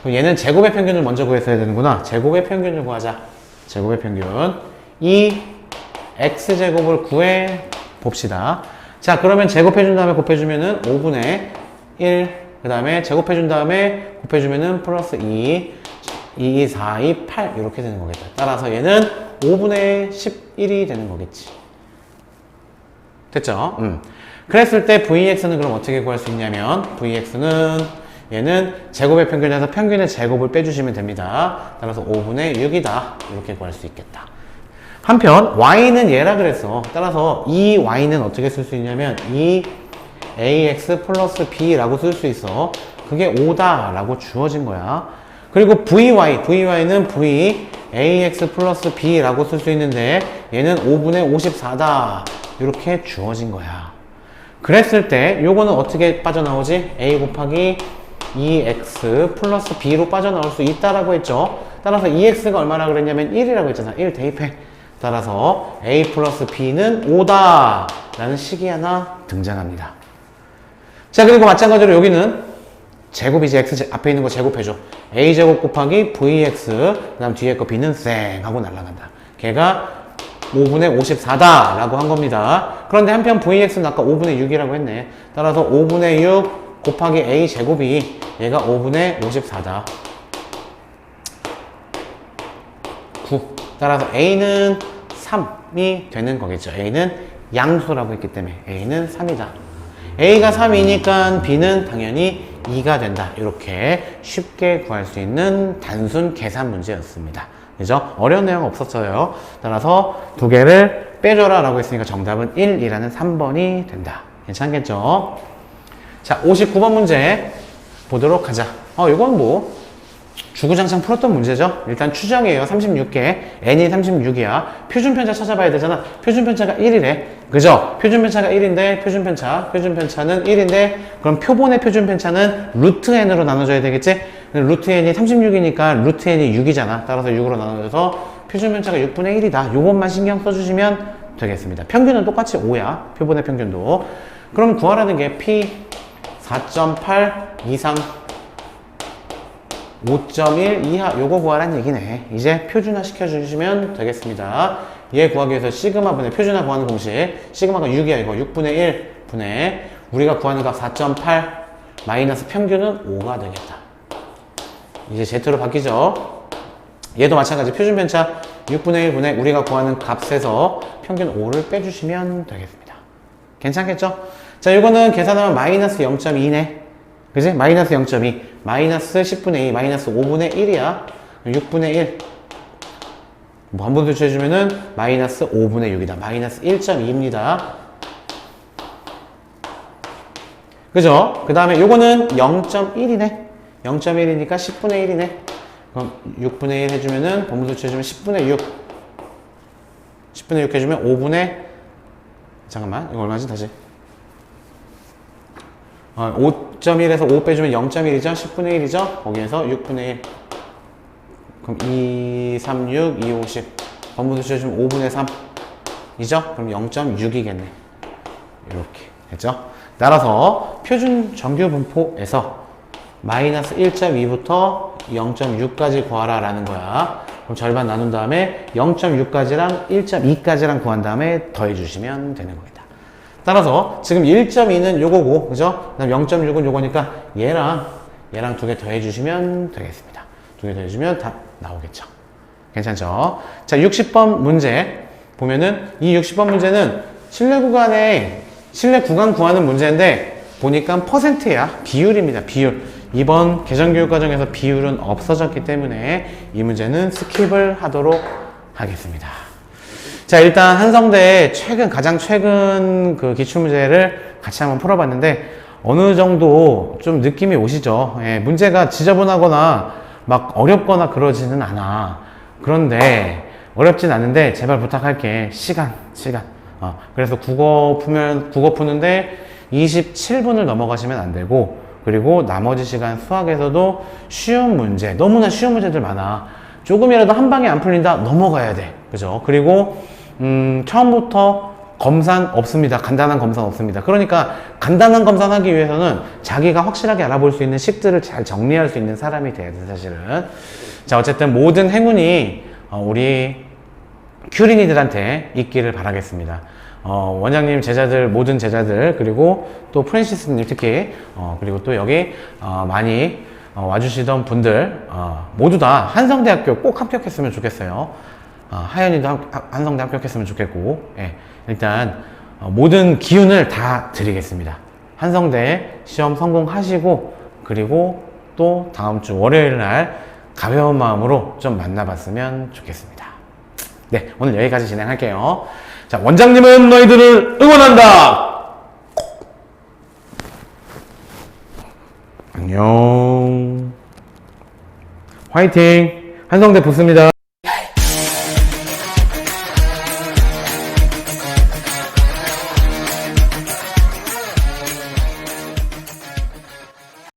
그럼 얘는 제곱의 평균을 먼저 구했어야 되는구나. 제곱의 평균을 구하자. 제곱의 평균. 이 x제곱을 구해 봅시다. 자, 그러면 제곱해준 다음에 곱해주면은 5분의 1. 그 다음에 제곱해준 다음에 곱해주면은 플러스 2, 2, 4, 2, 8 이렇게 되는 거겠다. 따라서 얘는 5분의 11이 되는 거겠지. 됐죠? 그랬을 때 VX는 그럼 어떻게 구할 수 있냐면 VX는 얘는 제곱의 평균에서 평균의 제곱을 빼주시면 됩니다. 따라서 5분의 6이다. 이렇게 구할 수 있겠다. 한편 Y는 얘라 그랬어. 따라서 이 Y는 어떻게 쓸 수 있냐면 이 AX 플러스 B라고 쓸 수 있어. 그게 5다 라고 주어진 거야. 그리고 VY는 V AX 플러스 B라고 쓸 수 있는데 얘는 5분의 54다. 이렇게 주어진 거야. 그랬을 때 요거는 어떻게 빠져나오지? A 곱하기 2x 플러스 b로 빠져나올 수 있다라고 했죠. 따라서 2x가 얼마나 그랬냐면 1이라고 했잖아. 1 대입해. 따라서 a 플러스 b는 5다 라는 식이 하나 등장합니다. 자, 그리고 마찬가지로 여기는 제곱이지. x 앞에 있는 거 제곱해줘. a제곱 곱하기 vx 그 다음 뒤에 거 b는 쌩 하고 날아간다. 걔가 5분의 54다 라고 한 겁니다. 그런데 한편 vx는 아까 5분의 6이라고 했네. 따라서 5분의 6 곱하기 a 제곱이 얘가 5분의 54다. 9. 따라서 a는 3이 되는 거겠죠. a는 양수라고 했기 때문에 a는 3이다. a가 3이니까 b는 당연히 2가 된다. 이렇게 쉽게 구할 수 있는 단순 계산 문제였습니다. 그죠? 어려운 내용 없었어요. 따라서 두 개를 빼줘라 라고 했으니까 정답은 1이라는 3번이 된다. 괜찮겠죠? 자, 59번 문제 보도록 하자. 이건 뭐 주구장창 풀었던 문제죠. 일단 추정이에요. 36개. n이 36이야. 표준편차 찾아봐야 되잖아. 표준편차가 1이래. 그죠? 표준편차가 1인데 표준편차는 1인데 그럼 표본의 표준편차는 루트 n으로 나눠줘야 되겠지? 루트 n이 36이니까 루트 n이 6이잖아. 따라서 6으로 나눠줘서 표준편차가 6분의 1이다. 요것만 신경 써주시면 되겠습니다. 평균은 똑같이 5야. 표본의 평균도. 그럼 구하라는 게 p 4.8 이상 5.1 이하 요거 구하라는 얘기네. 이제 표준화 시켜주시면 되겠습니다. 얘 구하기 위해서 시그마분의 표준화 구하는 공식 시그마가 6이야. 이거 6분의 1 분의 우리가 구하는 값 4.8 마이너스 평균은 5가 되겠다. 이제 Z로 바뀌죠. 얘도 마찬가지 표준편차 6분의 1 분의 우리가 구하는 값에서 평균 5를 빼주시면 되겠습니다. 괜찮겠죠? 자, 이거는 계산하면 마이너스 0.2네. 그지? 마이너스 0.2. 마이너스 10분의 2. 마이너스 5분의 1이야. 6분의 1. 뭐 한 번 더 해주면은 마이너스 5분의 6이다. 마이너스 1.2입니다. 그죠? 그 다음에 요거는 0.1이네. 0.1이니까 10분의 1이네. 그럼 6분의 1 해주면은 번분수 해주면 10분의 6. 10분의 6 해주면 5분의 잠깐만. 이거 얼마지? 다시. 5.1에서 5 빼주면 0.1이죠? 10분의 1이죠? 거기에서 6분의 1. 그럼 2, 3, 6, 2, 50. 번분수 쳐주면 5분의 3. 이죠? 그럼 0.6이겠네. 이렇게. 됐죠? 따라서 표준 정규 분포에서 마이너스 1.2부터 0.6까지 구하라 라는 거야. 그럼 절반 나눈 다음에 0.6까지랑 1.2까지랑 구한 다음에 더해주시면 되는 겁니다. 따라서 지금 1.2는 요거고, 그죠? 그 다음 0.6은 요거니까 얘랑 두 개 더해주시면 되겠습니다. 두 개 더해주면 답 나오겠죠. 괜찮죠? 자, 60번 문제 보면은 이 60번 문제는 실내 구간 구하는 문제인데 보니까 퍼센트야. 비율입니다. 비율. 이번 개정교육과정에서 비율은 없어졌기 때문에 이 문제는 스킵을 하도록 하겠습니다. 자, 일단 한성대 가장 최근 그 기출문제를 같이 한번 풀어봤는데 어느 정도 좀 느낌이 오시죠? 예, 문제가 지저분하거나 막 어렵거나 그러지는 않아. 그런데 어렵진 않은데 제발 부탁할게. 시간. 그래서 국어 푸는데 27분을 넘어가시면 안 되고 그리고 나머지 시간 수학에서도 쉬운 문제, 너무나 쉬운 문제들 많아. 조금이라도 한 방에 안 풀린다? 넘어가야 돼. 그죠? 그리고 처음부터 검산 없습니다. 간단한 검산 없습니다. 그러니까 간단한 검산하기 위해서는 자기가 확실하게 알아볼 수 있는 식들을 잘 정리할 수 있는 사람이 돼야 돼, 사실은. 자, 어쨌든 모든 행운이 우리 큐린이들한테 있기를 바라겠습니다. 원장님 제자들, 모든 제자들, 그리고 또 프랜시스님 특히, 그리고 또 여기 많이 와주시던 분들 모두 다 한성대학교 꼭 합격했으면 좋겠어요. 하연이도 한성대 합격했으면 좋겠고, 예, 일단 모든 기운을 다 드리겠습니다. 한성대 시험 성공하시고 그리고 또 다음 주 월요일 날 가벼운 마음으로 좀 만나봤으면 좋겠습니다. 네, 오늘 여기까지 진행할게요. 자, 원장님은 너희들을 응원한다! 안녕. 화이팅! 한성대 붙습니다.